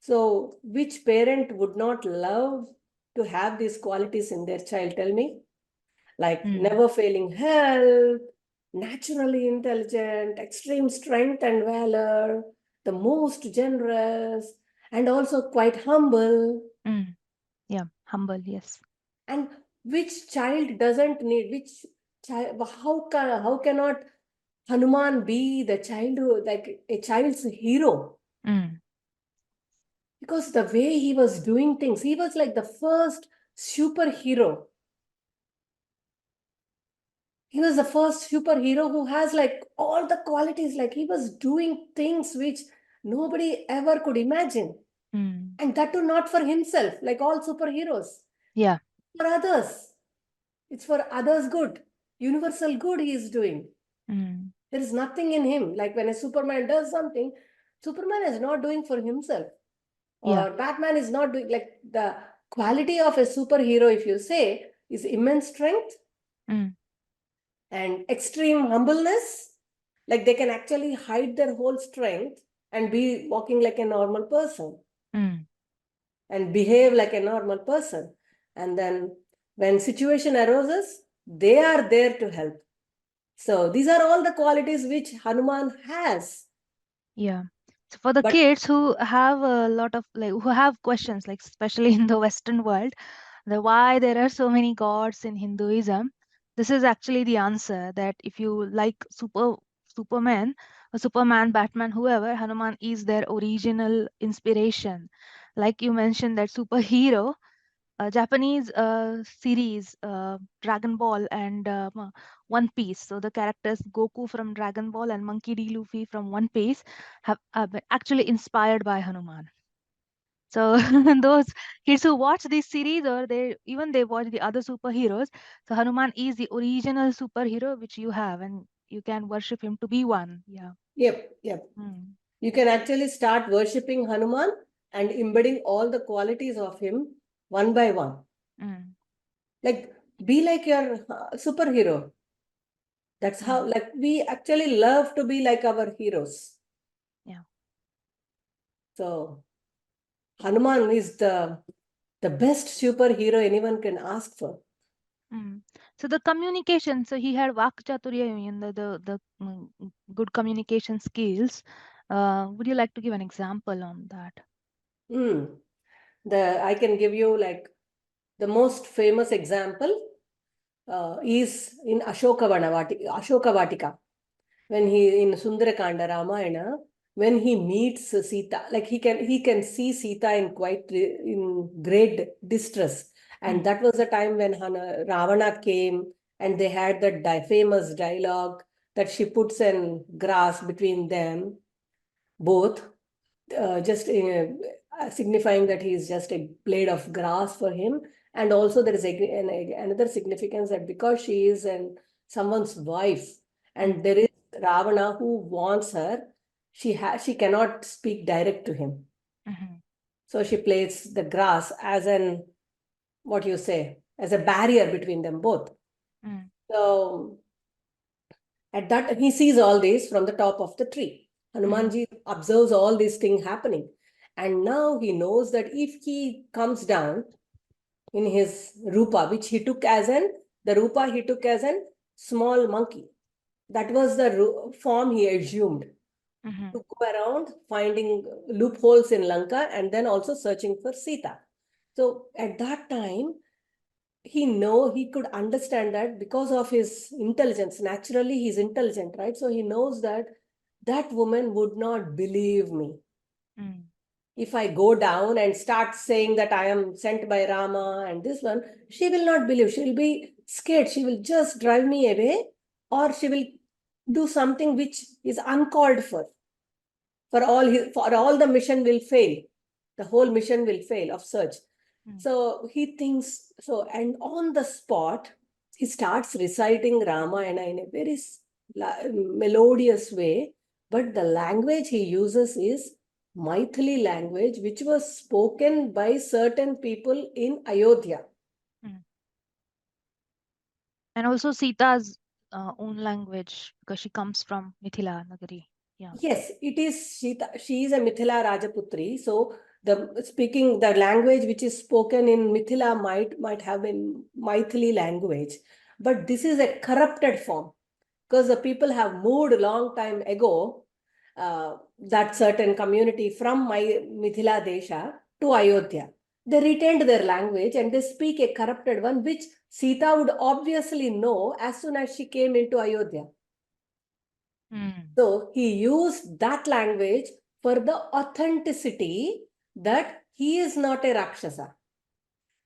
So which parent would not love to have these qualities in their child? Tell me. Like never failing health, naturally intelligent, extreme strength and valor, the most generous, and also quite humble. Yeah, humble, yes. And which child doesn't need, which child, how cannot Hanuman be the child who, like a child's hero? Because the way he was doing things, he was like the first superhero. He was the first superhero who has like all the qualities, like he was doing things which nobody ever could imagine. And that too not for himself, like all superheroes. Yeah. For others. It's for others' good. Universal good he is doing. There is nothing in him. Like when a Superman does something, Superman is not doing for himself. Or Batman is not doing, like the quality of a superhero, if you say, is immense strength and extreme humbleness. Like they can actually hide their whole strength and be walking like a normal person and behave like a normal person. And then when situation arises, they are there to help. So these are all the qualities which Hanuman has. Yeah. So for the kids who have a lot of, like, who have questions, like especially in the Western world, why there are so many gods in Hinduism, this is actually the answer, that if you like Superman, or Superman, Batman, whoever, Hanuman is their original inspiration. Like you mentioned, that superhero, Japanese series, Dragon Ball and One Piece. So the characters Goku from Dragon Ball and Monkey D. Luffy from One Piece have been actually inspired by Hanuman. So those kids who watch this series, or they watch the other superheroes, so Hanuman is the original superhero which you have, and you can worship him to be one. Yeah. Yep. You can actually start worshipping Hanuman and embedding all the qualities of him one by one. Like be like your superhero. That's how, like, we actually love to be like our heroes. Yeah. So Hanuman is the best superhero anyone can ask for. So the communication, so he had Vak Chaturya, the good communication skills. Would you like to give an example on that? I can give you like the most famous example is in Ashoka Vatika, when he in Sundarakanda Ramayana, when he meets Sita, like he can see Sita in great distress, and that was the time when Ravana came, and they had that famous dialogue that she puts in grass between them both, just signifying that he is just a blade of grass for him. And also there is another significance that because she is someone's wife, and there is Ravana who wants her, she cannot speak direct to him. So she places the grass as as a barrier between them both. So at that, he sees all this from the top of the tree. Hanumanji observes all these things happening. And now he knows that if he comes down in his rupa, which he took as a small monkey. That was the form he assumed to go around finding loopholes in Lanka and then also searching for Sita. So at that time, he could understand that because of his intelligence. Naturally, he's intelligent, right? So he knows that that woman would not believe me. If I go down and start saying that I am sent by Rama and this one, she will not believe. She will be scared. She will just drive me away, or she will do something which is uncalled for. For all the mission will fail. The whole mission will fail of search. So he thinks so, and on the spot, he starts reciting Ramayana in a very melodious way. But the language he uses is Maithili language, which was spoken by certain people in Ayodhya. And also Sita's own language, because she comes from Mithila Nagari. Yeah. Yes, it is Sita. She is a Mithila Rajaputri. So the language which is spoken in Mithila might have been Maithili language, but this is a corrupted form because the people have moved a long time ago, that certain community from my Mithila Desha to Ayodhya. They retained their language and they speak a corrupted one, which Sita would obviously know as soon as she came into Ayodhya. So he used that language for the authenticity that he is not a Rakshasa.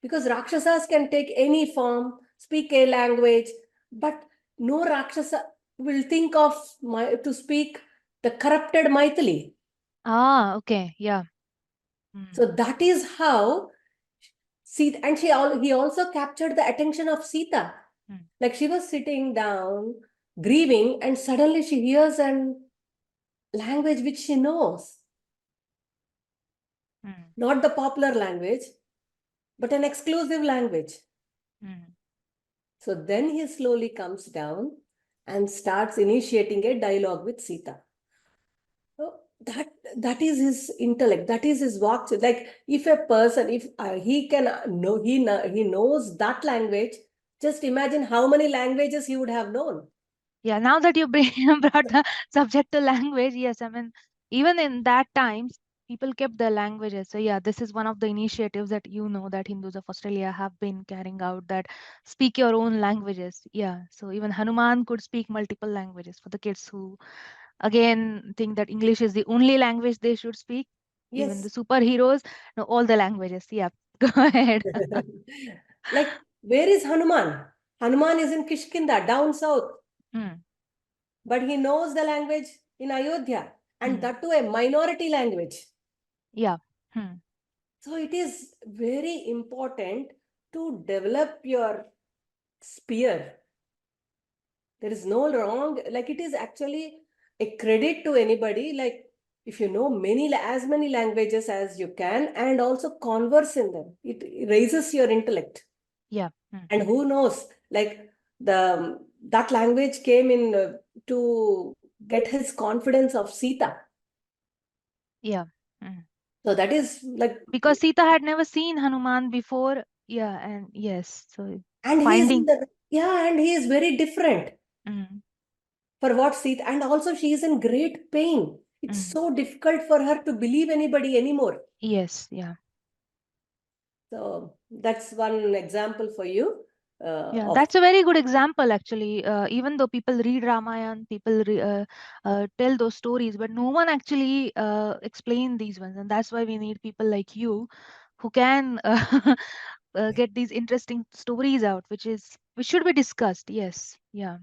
Because Rakshasas can take any form, speak a language, but no Rakshasa will think of to speak the corrupted Maithili. Okay, yeah. So that is how Sita, and he also captured the attention of Sita. Like she was sitting down, grieving, and suddenly she hears an language which she knows. Not the popular language, but an exclusive language. So then he slowly comes down and starts initiating a dialogue with Sita. So that is his intellect, that is his walk. Like if a person, if he can know, he knows that language, just imagine how many languages he would have known. Yeah, now that you brought the subject to language, yes, I mean, even in that times, people kept their languages. So yeah, this is one of the initiatives that that Hindus of Australia have been carrying out, that speak your own languages. Yeah, so even Hanuman could speak multiple languages for the kids who, again, think that English is the only language they should speak. Yes. Even the superheroes know all the languages. Yeah, go ahead. Like, where is Hanuman? Hanuman is in Kishkinda, down south. But he knows the language in Ayodhya, and that too a minority language. Yeah. So it is very important to develop your sphere. There is no wrong, like it is actually a credit to anybody. Like if you know as many languages as you can and also converse in them, it raises your intellect. Yeah. And who knows, like that language came in to get his confidence of Sita. Yeah. So that is like, because Sita had never seen Hanuman before. Yeah, and yes, so and finding. Yeah, and he is very different for what Sita, and also she is in great pain. It's so difficult for her to believe anybody anymore. Yes, yeah. So that's one example for you. Yeah, that's a very good example actually. Even though people read Ramayana, people tell those stories, but no one actually explain these ones, and that's why we need people like you who can get these interesting stories out, which should be discussed. Yes, yeah.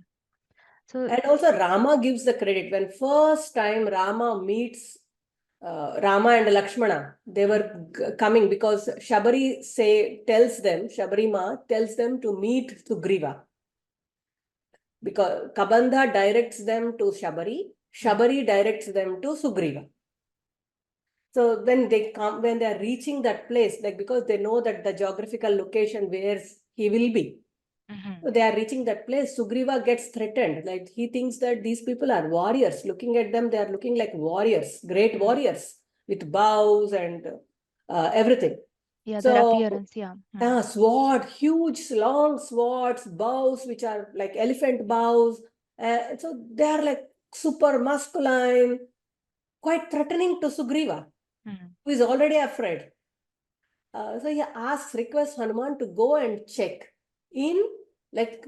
So and also Rama gives the credit when first time Rama meets Rama and Lakshmana. They were coming because Shabari Shabari Ma tells them to meet Sugriva. Because Kabandha directs them to Shabari, Shabari directs them to Sugriva. So when they are reaching that place, like because they know that the geographical location where he will be, so they are reaching that place. Sugriva gets threatened. Like he thinks that these people are warriors. Looking at them, they are looking like warriors, great warriors with bows and everything. yeah, their So appearance, yeah. Sword, huge, long swords, bows, which are like elephant bows. So they are like super masculine, quite threatening to Sugriva, who is already afraid. So he requests Hanuman to go and check in, like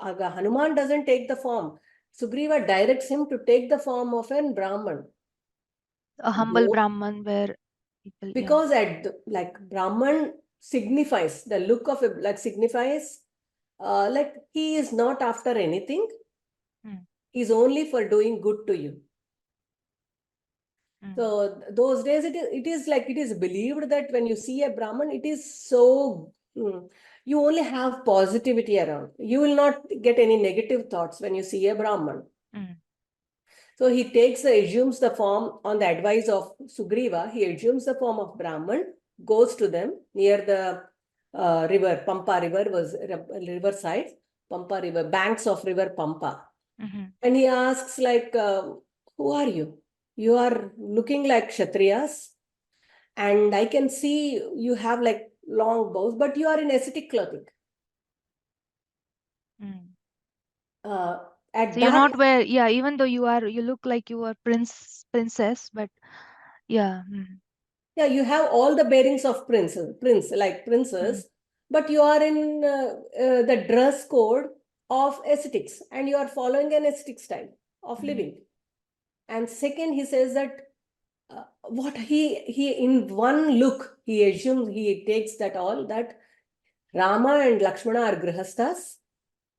Hanuman doesn't take the form. Sugriva directs him to take the form of a Brahman. A humble Brahman where people, because like Brahman signifies, the look of it like signifies like he is not after anything. He's only for doing good to you. So those days it is believed that when you see a Brahman, it is so you only have positivity around. You will not get any negative thoughts when you see a Brahman. So he assumes the form on the advice of Sugriva. He assumes the form of Brahman, goes to them near the river, Pampa river was riverside, Pampa river, banks of river Pampa. And he asks like, who are you? You are looking like Kshatriyas. And I can see you have like long bows, but you are in ascetic clothing. So you're not where, yeah, even though you look like you are princess, but yeah. Yeah, you have all the bearings of princess, but you are in the dress code of aesthetics and you are following an aesthetic style of living. And second, he says that what he in one look, he assumes, he takes that all, that Rama and Lakshmana are grihasthas,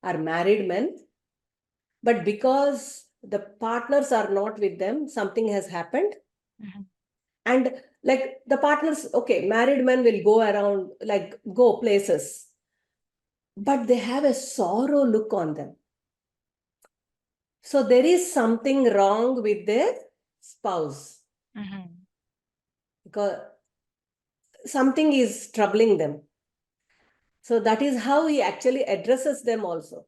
are married men, but because the partners are not with them, something has happened. And like the partners, okay, married men will go around, like go places, but they have a sorrow look on them. So there is something wrong with their spouse. Because something is troubling them. So that is how he actually addresses them also.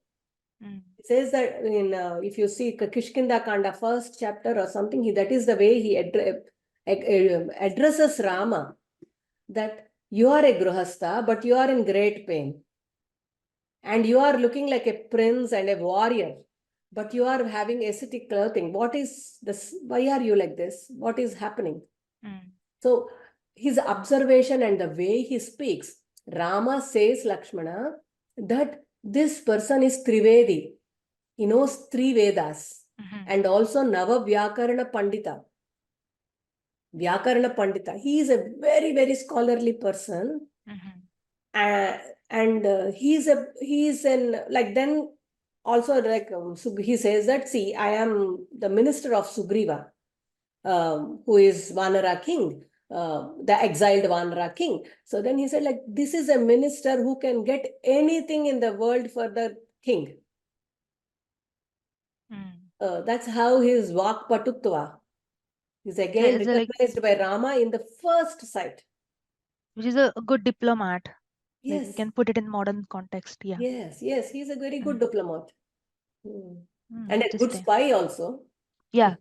It says that in if you see Kishkinda Kanda first chapter or something, that is the way he addresses Rama, that you are a grihastha, but you are in great pain. And you are looking like a prince and a warrior, but you are having ascetic clothing. What is this? Why are you like this? What is happening? So his observation and the way he speaks, Rama says Lakshmana that this person is Trivedi. He knows three Vedas and also Nava Vyakarana Pandita. Vyakarana Pandita. He is a very, very scholarly person. And he's an like then also like he says that, see, I am the minister of Sugriva, who is Vanara king, the exiled Vanara king. So then he said, like, this is a minister who can get anything in the world for the king. That's how his Vakpatutva is again recognized by Rama in the first sight. Which is a good diplomat. Yes. Like we can put it in modern context. Yeah. Yes, he's a very good diplomat. And a good spy also. Yeah.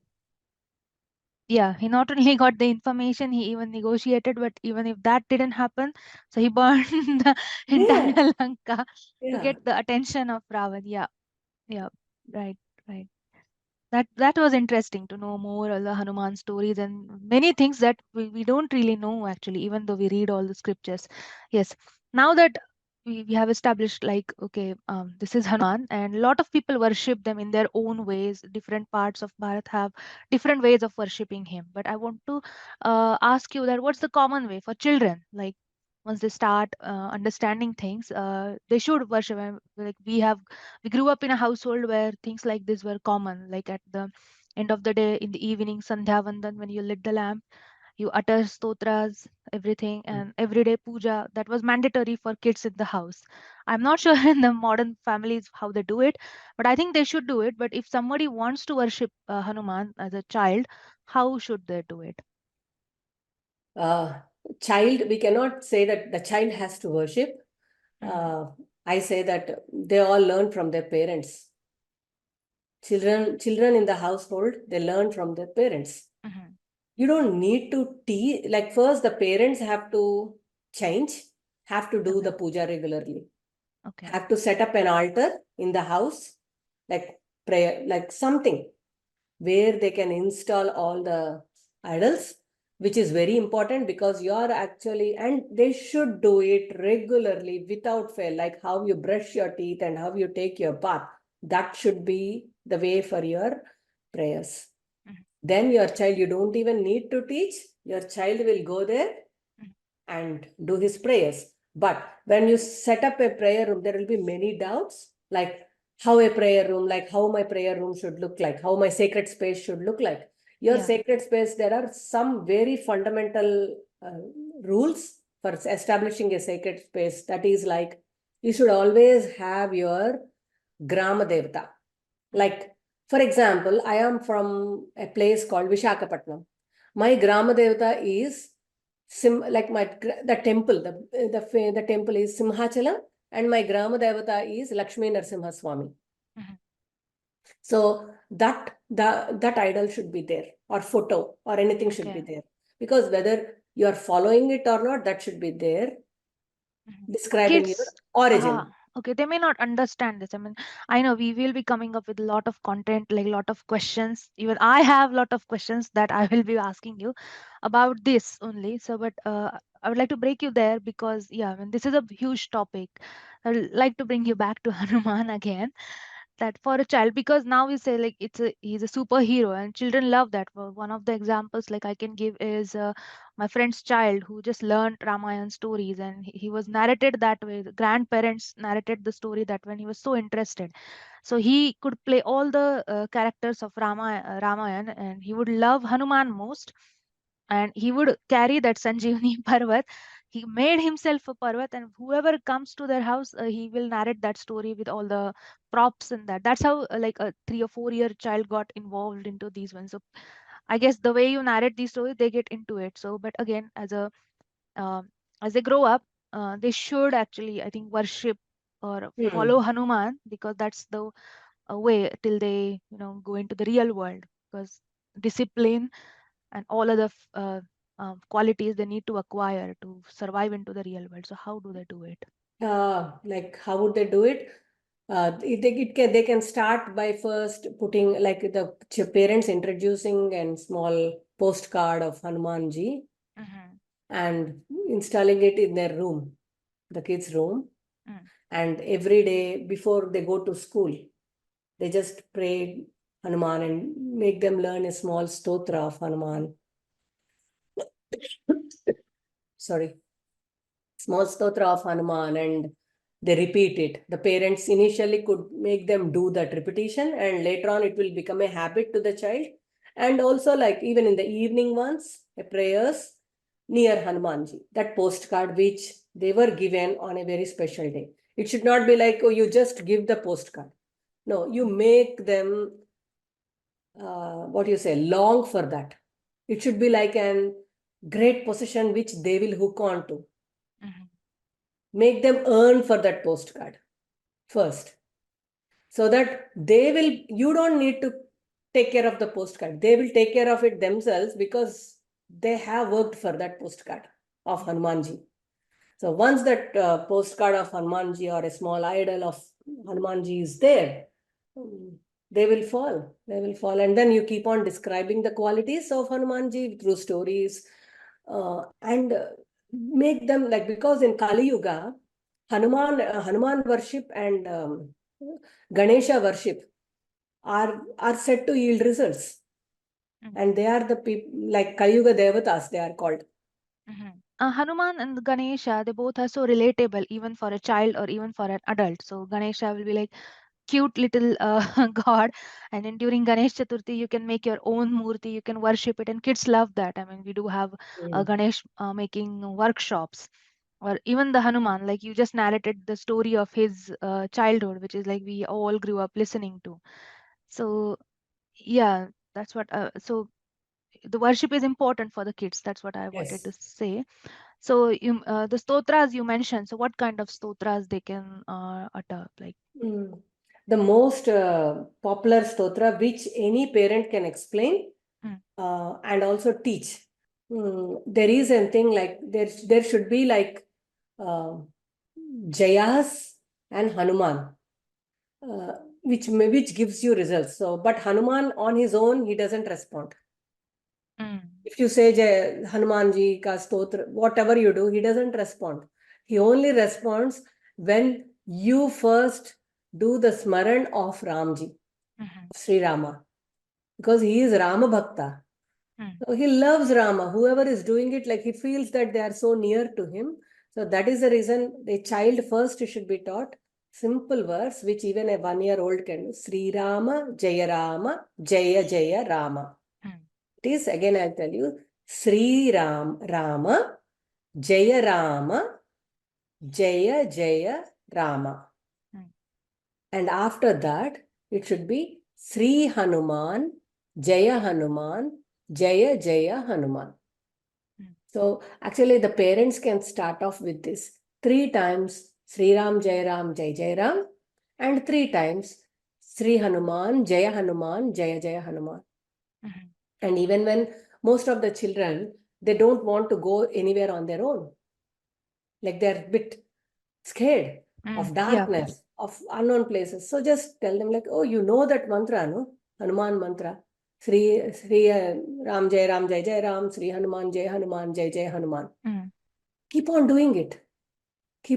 Yeah, he not only got the information, he even negotiated, but even if that didn't happen, so he burned the entire Lanka to get the attention of Ravan. Yeah, yeah, right, right. That was interesting to know more of the Hanuman stories and many things that we don't really know actually, even though we read all the scriptures. Yes. Now that we have established like, okay, this is Hanuman, and a lot of people worship them in their own ways. Different parts of Bharat have different ways of worshipping him. But I want to ask you that what's the common way for children? Like once they start understanding things, they should worship him. Like we grew up in a household where things like this were common. Like at the end of the day, in the evening, Sandhya Vandan, when you lit the lamp, you utter stotras, everything, and everyday puja. That was mandatory for kids in the house. I'm not sure in the modern families how they do it, but I think they should do it. But if somebody wants to worship Hanuman as a child, how should they do it? Child, we cannot say that the child has to worship. I say that they all learn from their parents. Children in the household, they learn from their parents. You don't need to teach. Like first, the parents have to change, have to do the puja regularly. Have to set up an altar in the house, like prayer, like something where they can install all the idols, which is very important because you're actually, and they should do it regularly without fail, like how you brush your teeth and how you take your bath. That should be the way for your prayers. Then your child, you don't even need to teach. Your child will go there and do his prayers. But when you set up a prayer room, there will be many doubts, like how a prayer room, like how my prayer room should look like, how my sacred space should look like. Your sacred space, there are some very fundamental rules for establishing a sacred space. That is like, you should always have your Grama Devata. Like, for example, I am from a place called Vishakhapatnam. My Grama Devata is the temple is Simhachalam, and my Grama Devata is Lakshmi Narasimha Swami. So that idol should be there, or photo, or anything should be there. Because whether you are following it or not, that should be there, describing your origin. Okay, they may not understand this. I mean, I know we will be coming up with a lot of content, like a lot of questions. Even I have a lot of questions that I will be asking you about this only. So, but I would like to break you there because, yeah, I mean, this is a huge topic. I would like to bring you back to Hanuman again. That for a child, because now we say like he's a superhero and children love that. Well, one of the examples like I can give is my friend's child who just learned Ramayan stories, and he was narrated that way. The grandparents narrated the story that when he was so interested, so he could play all the characters of Ramayan, and he would love Hanuman most, and he would carry that Sanjeevani Parvat. He made himself a Parvat, and whoever comes to their house, he will narrate that story with all the props and that. That's how like a 3 or 4 year child got involved into these ones. So I guess the way you narrate these stories, they get into it. So, but again, as they grow up, they should actually, I think, worship or follow Hanuman, because that's the way till they go into the real world, because discipline and all other qualities they need to acquire to survive into the real world. So how do they do it? Like how would they do it? They can start by first putting like the parents introducing a small postcard of Hanumanji and installing it in their room, the kids' room. And every day before they go to school, they just pray Hanuman and make them learn a small stotra of Hanuman. Sorry. Small stotra of Hanuman, and they repeat it. The parents initially could make them do that repetition, and later on it will become a habit to the child. And also, like even in the evening ones, prayers near Hanumanji, that postcard which they were given on a very special day. It should not be like, oh, you just give the postcard. No, you make them, what you say, long for that. It should be like an great possession which they will hook on to. Make them earn for that postcard first, so that they will, you don't need to take care of the postcard. They will take care of it themselves because they have worked for that postcard of Hanumanji. So once that postcard of Hanumanji or a small idol of Hanumanji is there, they will fall. They will fall. And then you keep on describing the qualities of Hanumanji through stories and make them like, because in Kali Yuga, Hanuman worship and Ganesha worship are said to yield results. And they are the people, like Kali Yuga Devatas, they are called. Hanuman and Ganesha, they both are so relatable, even for a child or even for an adult. So Ganesha will be like cute little god, and then during Ganesh Chaturthi, you can make your own murti, you can worship it, and kids love that. I mean, we do have Ganesh making workshops, or even the Hanuman, like you just narrated the story of his childhood, which is like we all grew up listening to. So yeah, that's what. So the worship is important for the kids. That's what I wanted to say. So you, the stotras you mentioned. So what kind of stotras they can utter? Like the most popular stotra, which any parent can explain and also teach. There is a thing like there should be like Jayas and Hanuman, which gives you results. So, but Hanuman on his own, he doesn't respond. If you say Hanumanji ka stotra, whatever you do, he doesn't respond. He only responds when you first do the smaran of Ramji, SriRama, because he is Rama Bhakta. So he loves Rama. Whoever is doing it, like he feels that they are so near to him. So that is the reason the child first should be taught simple verse, which even a 1-year-old can do. SriRama, Jaya Rama, Jaya Jaya Rama. It is, again I'll tell you, SriRam, Rama, Jaya Rama, Jaya Jaya Rama. And after that, it should be Sri Hanuman, Jaya Hanuman, Jaya Jaya Hanuman. So actually the parents can start off with this 3 times Sri Ram, Jai Ram, Jai Jai Ram, and 3 times Sri Hanuman, Jaya Hanuman, Jaya Jaya Hanuman. And even when most of the children, they don't want to go anywhere on their own. Like they're a bit scared of darkness, of unknown places. So just tell them like, oh, you know that mantra, no? Hanuman mantra. Sri Ram Jai Ram Jai Jai Ram, Sri Hanuman Jai Jai Hanuman. Keep on doing it.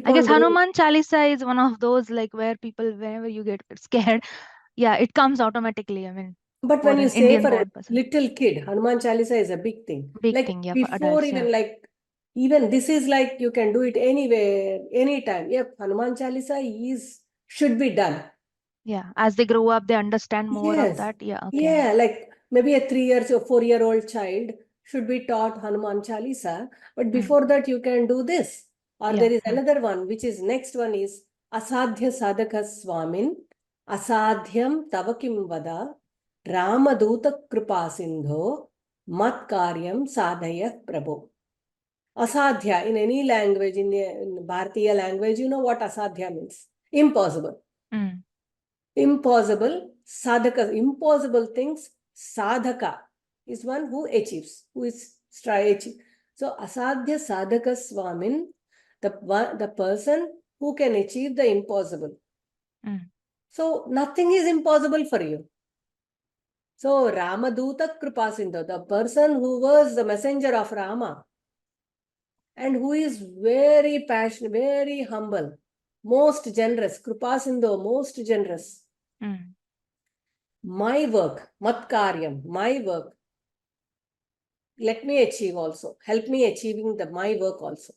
I guess Hanuman Chalisa is one of those like where people, whenever you get scared, yeah, it comes automatically. I mean, but when you say for a little kid, Hanuman Chalisa is a big thing. Big like thing, yeah, before for adults, even like, even this is like you can do it anywhere, anytime. Yep, Hanuman Chalisa should be done. Yeah, as they grow up, they understand more of that. Yeah, okay. Yeah, like maybe a 3 years or 4-year-old child should be taught Hanuman Chalisa, but before that you can do this. Or there is another one, which is next one is Asadhya Sadhaka Swamin, Asadhyam Tavakim Vada, Ramaduta Kripa Sindho, Mat Karyam Sadhaya Prabhu. Asadhya, in any language, in Bharatiya language, you know what Asadhya means? Impossible. Impossible, sadhaka, impossible things, sadhaka is one who achieves, who is striving. So, asadhya sadhaka swamin, the person who can achieve the impossible. So, nothing is impossible for you. So, Ramaduta Kripasindha, the person who was the messenger of Rama and who is very passionate, very humble, most generous, Kripasindha, most generous. My work, mat karyam, my work, let me achieve also. Help me achieving my work also.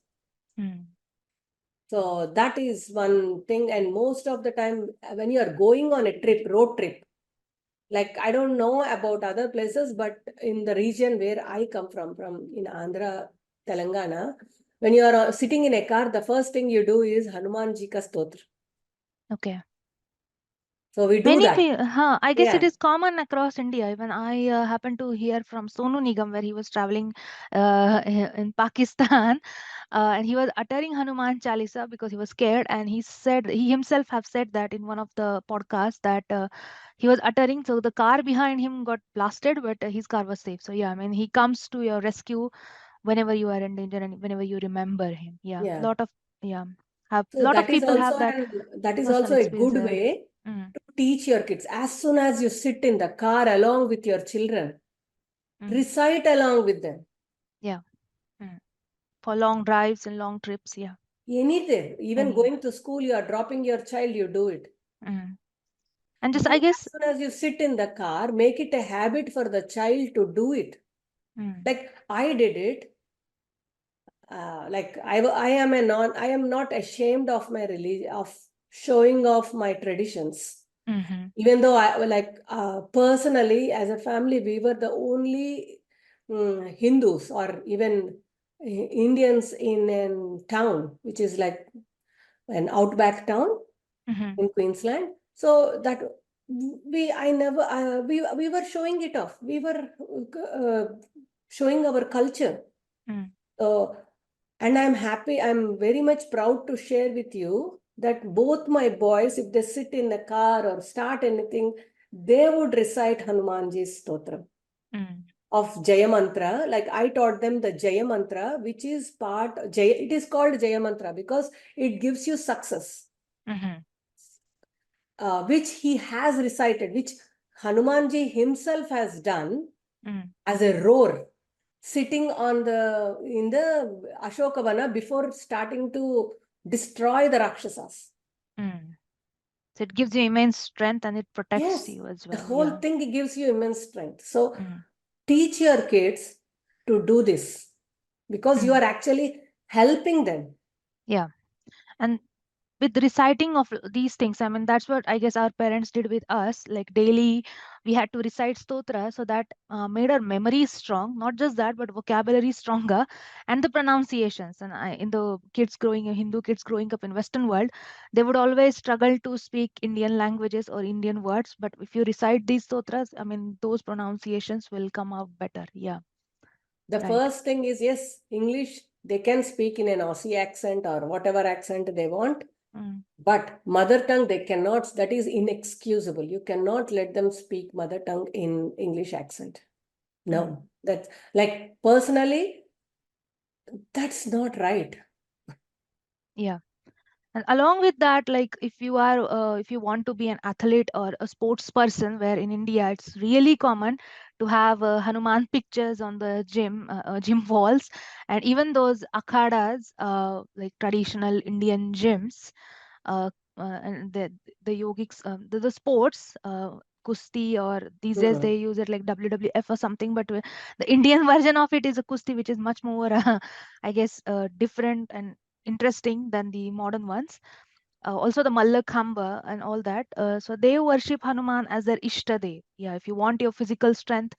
So that is one thing. And most of the time when you are going on a trip, road trip, like I don't know about other places, but in the region where I come from in Andhra, Telangana, when you are sitting in a car, the first thing you do is Hanumanji ka stotra. Okay. So we do that. I guess it Yeah. is common across India. Even I happened to hear from Sonu Nigam where he was traveling in Pakistan, and he was uttering Hanuman Chalisa because he was scared, and he himself have said that in one of the podcasts that he was uttering, so the car behind him got blasted, but his car was safe. So yeah, I mean he comes to your rescue whenever you are in danger and whenever you remember him. Yeah, Yeah. lot of yeah, have So lot of that is people also have that that is personal also a experience. good way Mm, to teach your kids. As soon as you sit in the car along with your children, recite along with them. yeah. For long drives and long trips, yeah. Anything, even going to school, you are dropping your child, you do it. And just, I As guess, soon as you sit in the car, make it a habit for the child to do it. Like I did it. Like I am not ashamed of my religion, of showing off my traditions. Even though personally, as a family, we were the only Hindus or even Indians in a town, which is like an outback town in Queensland. So that we were showing it off. We were showing our culture. And I'm very much proud to share with you that both my boys, if they sit in a car or start anything, they would recite Hanumanji's Stotram of Jaya Mantra. Like I taught them the Jaya Mantra, which is it is called Jaya Mantra because it gives you success, which he has recited, which Hanumanji himself has done as a roar, sitting in the Ashokavana before starting to destroy the Rakshasas. So it gives you immense strength and it protects you as The well. whole thing gives you immense strength. So teach your kids to do this because you are actually helping them. Yeah. And with reciting of these things, I mean, that's what I guess our parents did with us. Like daily, we had to recite stotra, so that made our memory strong. Not just that, but vocabulary stronger, and the pronunciations. And in the Hindu kids growing up in Western world, they would always struggle to speak Indian languages or Indian words. But if you recite these stotras, I mean, those pronunciations will come out better. Yeah. The first thing is, yes, English, they can speak in an Aussie accent or whatever accent they want. But mother tongue, they cannot. That is inexcusable. You cannot let them speak mother tongue in English accent. No, that's like personally, that's not right. Yeah. And along with that, like if you want to be an athlete or a sports person, where in India it's really common to have Hanuman pictures on the gym walls, and even those akhadas, like traditional Indian gyms, and the yogics, the sports, kusti, or these days they use it like WWF or something, but the Indian version of it is a kusti, which is much more, I guess, different and interesting than the modern ones. Also the Mallakhamba and all that. So they worship Hanuman as their Ishtadev. Yeah, if you want your physical strength,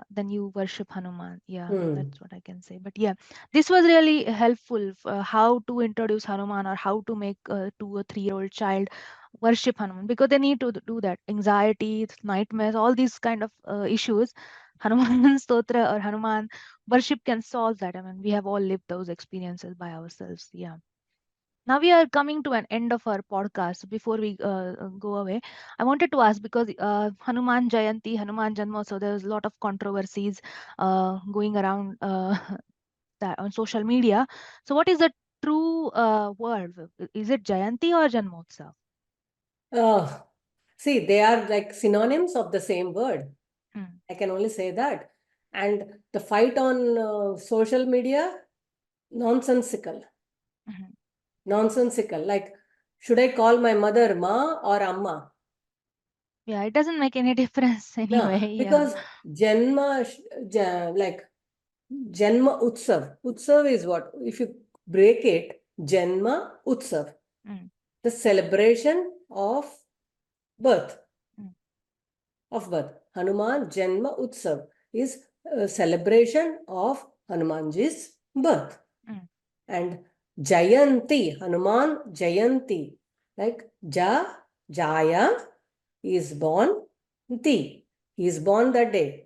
then you worship Hanuman. Yeah, that's what I can say. But yeah, this was really helpful for how to introduce Hanuman or how to make a 2 or 3 year old child worship Hanuman, because they need to do that. Anxiety, nightmares, all these kind of issues. Hanuman Stotra or Hanuman worship can solve that. I mean, we have all lived those experiences by ourselves. Yeah. Now we are coming to an end of our podcast. Before we go away, I wanted to ask, because Hanuman Jayanti, Hanuman Janmotsav, there's a lot of controversies going around that on social media. So what is the true word? Is it Jayanti or Janmotsav? See, they are like synonyms of the same word. I can only say that. And the fight on social media, nonsensical. Nonsensical. Like, should I call my mother Ma or Amma? Yeah, it doesn't make any difference anyway. No, Yeah. because like Janma Utsav. Utsav is what? If you break it, Janma Utsav. The celebration of birth. Of birth. Hanuman Janma Utsav is a celebration of Hanumanji's birth. And Jayanti, Hanuman Jayanti, like Jaya, he is born. He is born that day.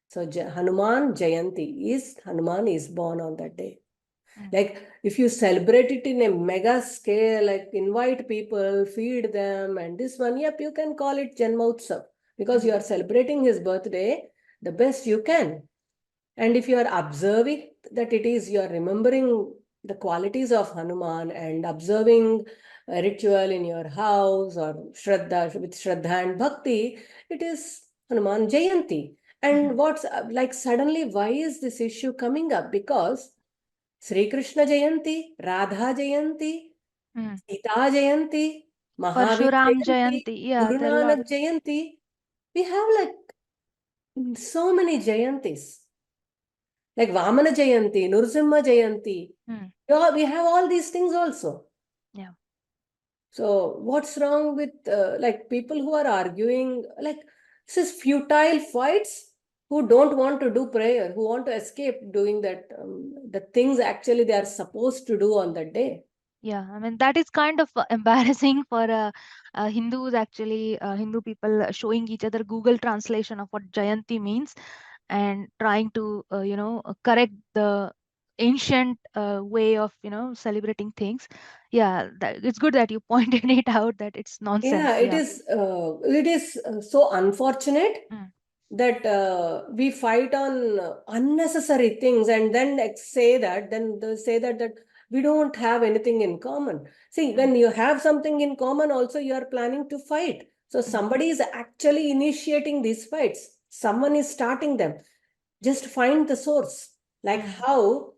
So Hanuman Jayanti is Hanuman is born on that day. Like if you celebrate it in a mega scale, like invite people, feed them, and this one, yep, you can call it Janmotsav because you are celebrating his birthday the best you can. And if you are observing that it is, you are remembering the qualities of Hanuman and observing a ritual in your house or Shraddha, with Shraddha and Bhakti, it is Hanuman Jayanti. And what's like suddenly, why is this issue coming up? Because Sri Krishna Jayanti, Radha Jayanti, Sita Jayanti, Mahavir Parshuram Jayanti, Jayanti, yeah, Guru there are a lot. Nanak Jayanti. We have like so many Jayantis. Like Vamana Jayanti, Nrsimha Jayanti. We have all these things also. Yeah. So what's wrong with like people who are arguing, like this is futile fights, who don't want to do prayer, who want to escape doing that, the things actually they are supposed to do on that day. Yeah, I mean, that is kind of embarrassing for Hindus, actually, Hindu people showing each other Google translation of what Jayanti means and trying to, correct the ancient way of, celebrating things. Yeah, it's good that you pointed it out that it's nonsense. Yeah, it is so unfortunate that we fight on unnecessary things and then say that, that we don't have anything in common. See, when you have something in common, also you are planning to fight. So somebody is actually initiating these fights. Someone is starting them. Just find the source. Like how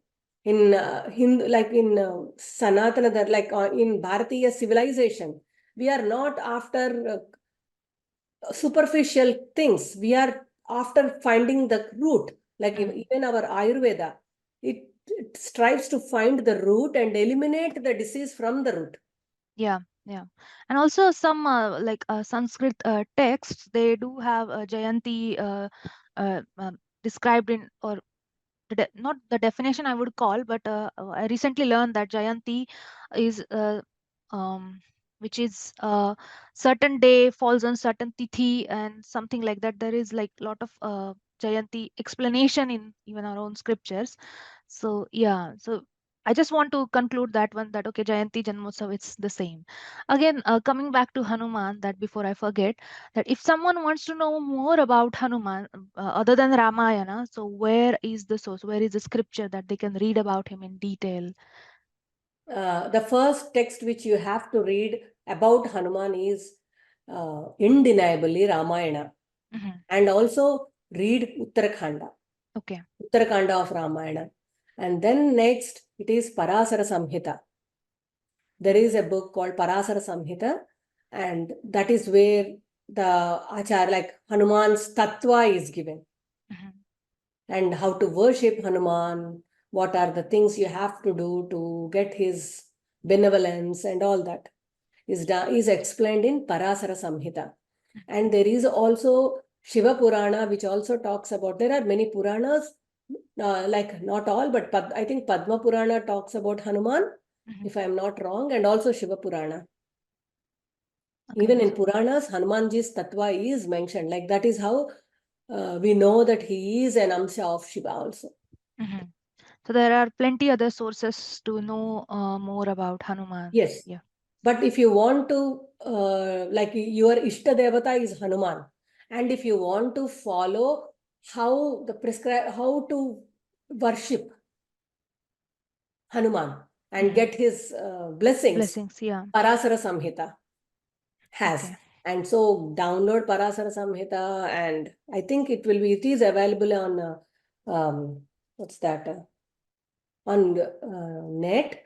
in Hindu, like in Sanatana, like in Bharatiya civilization, we are not after superficial things. We are after finding the root. Like even our Ayurveda, it strives to find the root and eliminate the disease from the root. Yeah, yeah. And also some like Sanskrit texts, they do have Jayanti described in, or not the definition I would call, but I recently learned that Jayanti is which is certain day falls on certain tithi and something like that. There is like a lot of Jayanti explanation in even our own scriptures. So yeah, so I just want to conclude that one, that okay, Jayanti, Janmotsav, it's the same. Again, coming back to Hanuman, that before I forget, that if someone wants to know more about Hanuman other than Ramayana, so where is the source? Where is the scripture that they can read about him in detail? The first text which you have to read about Hanuman is undeniably Ramayana. And also read Uttarakhanda. Okay. Uttarakhanda of Ramayana. And then next, it is Parasara Samhita. There is a book called Parasara Samhita, and that is where the Achar, like Hanuman's Tattva is given. And how to worship Hanuman, what are the things you have to do to get his benevolence and all that is explained in Parasara Samhita. And there is also Shiva Purana, which also talks about, there are many Puranas, like not all, but I think Padma Purana talks about Hanuman, if I am not wrong, and also Shiva Purana. Okay. Even in Puranas, Hanumanji's Tattva is mentioned. Like that is how we know that he is an Amsha of Shiva also. So there are plenty other sources to know more about Hanuman. Yes. Yeah. But if you want to, like your Ishta Devata is Hanuman. And if you want to follow how to worship Hanuman and get his blessings, yeah. Parasara Samhita has. Okay. And so download Parasara Samhita, and I think it is available on, what's that, on net.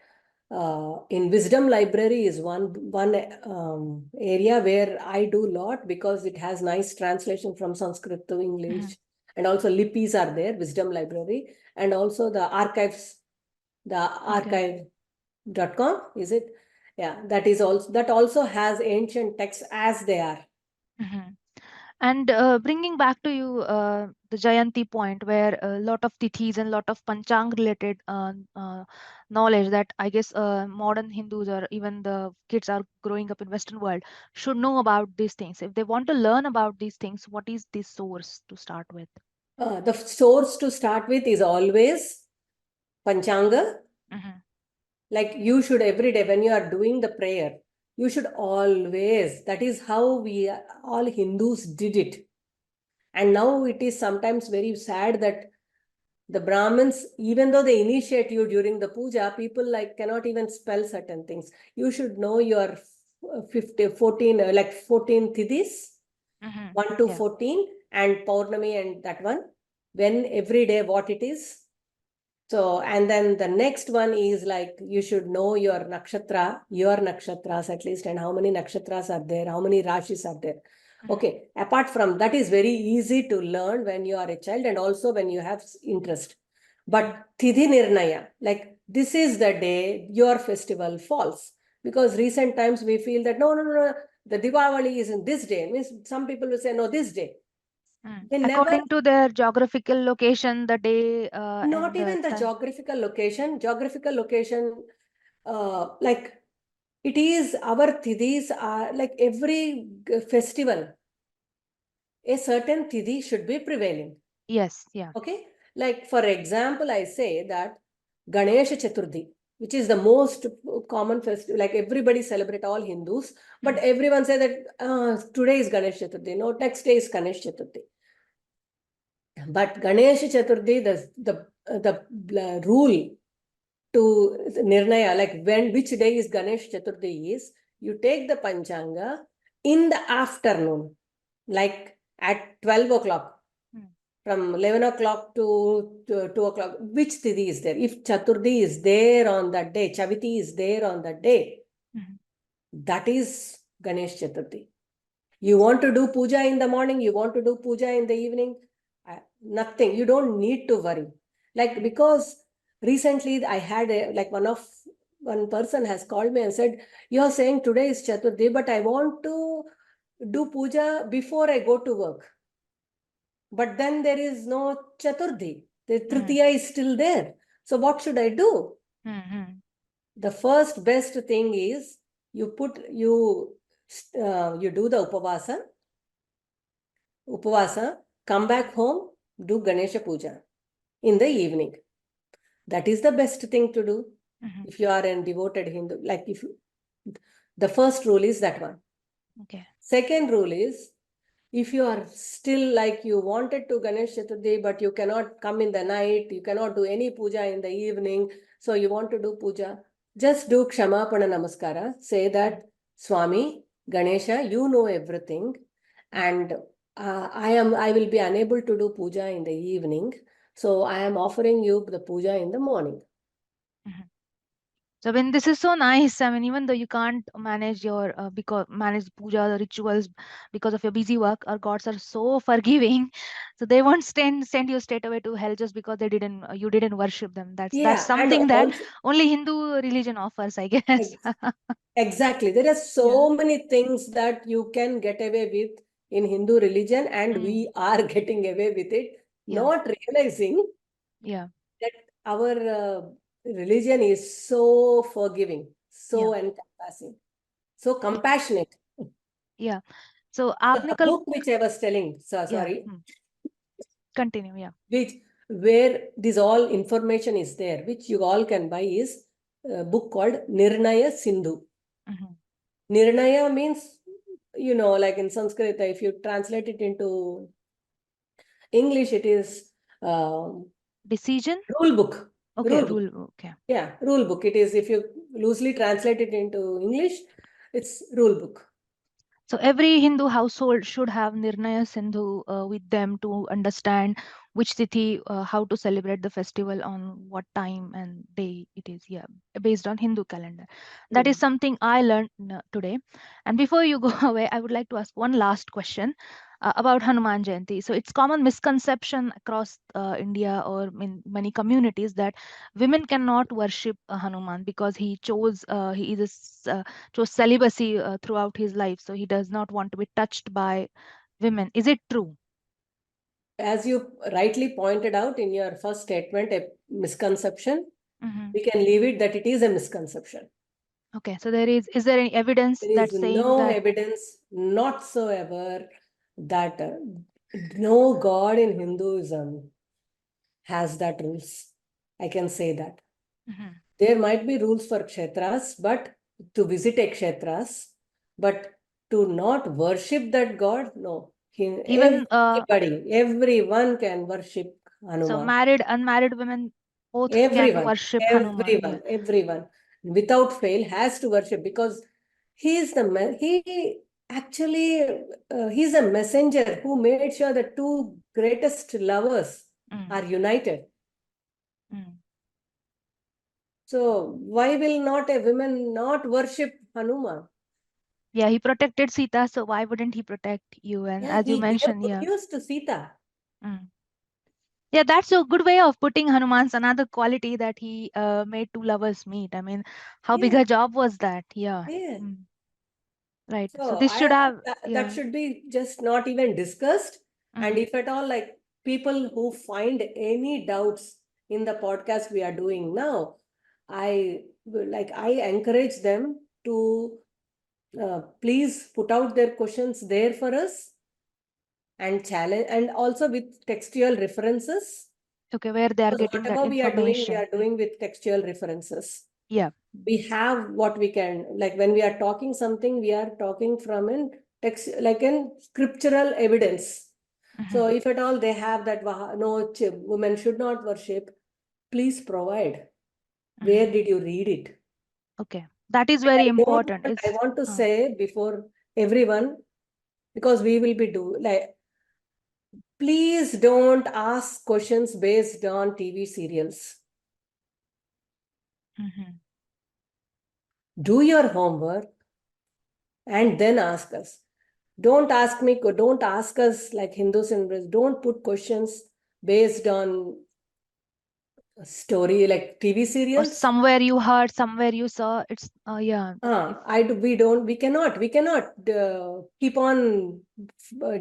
In Wisdom Library is one area where I do a lot because it has nice translation from Sanskrit to English. And also Lipis are there, Wisdom Library. And also the archives, the archive.com, is it? Yeah, that also has ancient texts as they are. And bringing back to you the Jayanti point, where a lot of tithis and lot of Panchang related knowledge that I guess modern Hindus or even the kids are growing up in Western world should know about these things. If they want to learn about these things, what is the source to start with? The source to start with is always Panchanga. Like you should every day when you are doing the prayer, you should always, that is how we all Hindus did it. And now it is sometimes very sad that the Brahmins, even though they initiate you during the puja, people like cannot even spell certain things. You should know your 14 thidis, 1 to 14, and Paurnami and that one, when every day what it is. So, and then the next one is like, you should know your nakshatras at least, and how many nakshatras are there, how many rashis are there. Okay, apart from that is very easy to learn when you are a child and also when you have interest. But Tidhi Nirnaya, like this is the day your festival falls. Because recent times we feel that no, the Diwali is in this day. Means some people will say, no, this day. According to their geographical location, the day not even the geographical location. Geographical location, like it is our thidis are like every festival, a certain thidhi should be prevailing. Yes, yeah. Okay, like for example, I say that Ganesha Chaturthi, which is the most common festival, like everybody celebrate, all Hindus, but everyone say that today is Ganesha Chaturthi, no, next day is Ganesha Chaturthi. But Ganesha Chaturthi, the rule to Nirnaya, like which day is Ganesh Chaturthi is, you take the Panchanga in the afternoon, like at 12 o'clock, from 11 o'clock to 2 o'clock, which Tithi is there. If Chaturthi is there on that day, Chaviti is there on that day, that is Ganesh Chaturthi. You want to do puja in the morning, you want to do puja in the evening, nothing. You don't need to worry. Like, because recently I had one person has called me and said, you're saying today is Chaturthi, but I want to do puja before I go to work. But then there is no Chaturthi. The Tritiya is still there. So what should I do? The first best thing is you do the upavasa, come back home, do Ganesha puja in the evening. That is the best thing to do. If you are a devoted Hindu, like the first rule is that one. Okay. Second rule is, if you are still like you wanted to Ganesh Chaturthi, but you cannot come in the night, you cannot do any puja in the evening, so you want to do puja, just do Kshamapana Namaskara. Say that, Swami, Ganesha, you know everything, and I will be unable to do puja in the evening, so I am offering you the puja in the morning. So when this is so nice, I mean, even though you can't manage your manage puja, the rituals because of your busy work, our gods are so forgiving, so they won't send you straight away to hell just because they didn't you didn't worship them. That's something that only Hindu religion offers, I guess. Exactly, there are so many things that you can get away with in Hindu religion, and we are getting away with it, not realizing that our religion is so forgiving, so encompassing, so compassionate. Yeah. So the book which I was telling, sorry. Continue, Where this all information is there, which you all can buy, is a book called Nirnaya Sindhu. Nirnaya means, like in Sanskrit, if you translate it into English, it is decision? Rule book. Okay, rule book. Okay. Yeah, rule book. It is, if you loosely translate it into English, it's rule book. So every Hindu household should have Nirnaya Sindhu with them to understand which tithi, how to celebrate the festival, on what time and day it is. Yeah, based on Hindu calendar. That is something I learned today. And before you go away, I would like to ask one last question about Hanuman Jayanti. So it's common misconception across India or in many communities that women cannot worship Hanuman because he chose chose celibacy throughout his life, so he does not want to be touched by women. Is it true? As you rightly pointed out in your first statement, a misconception, we can leave it that it is a misconception. Okay, so is there any evidence There that's is saying no that? evidence whatsoever that no god in Hinduism has that rules. I can say that. There might be rules for kshetras, but to visit a kshetras, but to not worship that god, no. Even Everyone can worship Hanuman. so married, unmarried women both can worship Hanuman. Yeah. Everyone, without fail, has to worship, because he's he's a messenger who made sure the two greatest lovers are united. So why will not a woman not worship Hanuman? Yeah, he protected Sita, so why wouldn't he protect you? And as you mentioned, he used to Sita. Yeah, that's a good way of putting Hanuman's another quality that he made two lovers meet. I mean, how big a job was that? Yeah. Right. So this should have that should be just not even discussed. And if at all, like, people who find any doubts in the podcast we are doing now, I encourage them to please put out their questions there for us and challenge, and also with textual references. Okay, where they are getting that information. We are doing with textual references. Yeah. We have what we can, like, when we are talking something, we are talking from in text, like in scriptural evidence. So if at all they have that, no, women should not worship, please provide. Where did you read it? Okay, that is very important. I want to say before everyone, because we will be please don't ask questions based on TV serials. Do your homework and then ask us. Don't ask us like Hindus and Buddhists. Don't put questions based on story like TV serials. Or somewhere you heard, somewhere you saw. It's yeah. We cannot keep on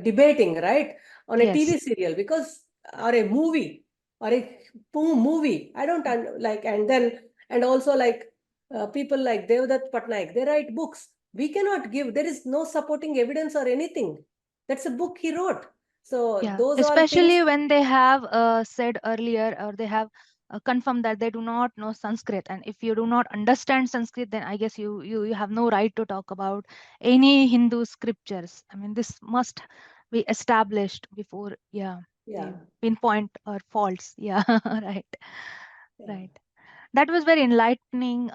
debating, right, on a TV serial, because, or a movie, or a movie. I don't like, and also like people like Devdutt Patnaik, they write books. We cannot give. There is no supporting evidence or anything. That's a book he wrote. So yeah, those especially all things, when they have said earlier, or they have confirmed that they do not know Sanskrit, and if you do not understand Sanskrit, then I guess you have no right to talk about any Hindu scriptures. I mean, this must be established before they pinpoint or faults. Yeah. Right. Right. That was very enlightening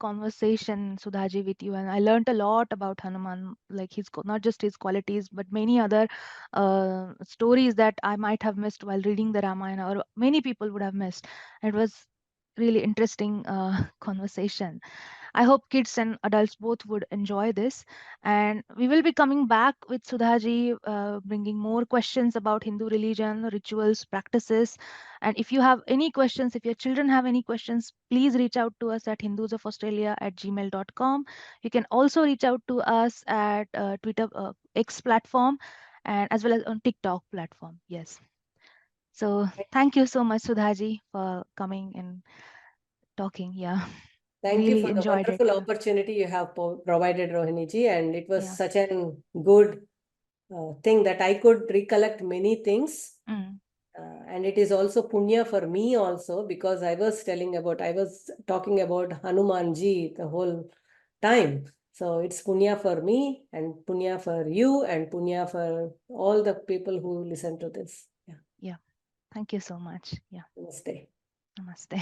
conversation, Sudhaji, with you, and I learned a lot about Hanuman, like not just his qualities, but many other stories that I might have missed while reading the Ramayana, or many people would have missed. It was really interesting conversation. I hope kids and adults both would enjoy this. And we will be coming back with Sudhaji, bringing more questions about Hindu religion, rituals, practices. And if you have any questions, if your children have any questions, please reach out to us at hindusofaustralia@gmail.com. You can also reach out to us at Twitter X platform, and as well as on TikTok platform. Yes. So thank you so much, Sudhaji, for coming and talking. Yeah. thank you Really for the enjoyed it. wonderful opportunity you have provided, Rohini ji, and it was Yeah. such a good thing that I could recollect many things. And it is also punya for me also, because I was talking about Hanumanji the whole time. So it's punya for me, and punya for you, and punya for all the people who listen to this. Yeah. Yeah. Thank you so much. Yeah. Namaste. Namaste.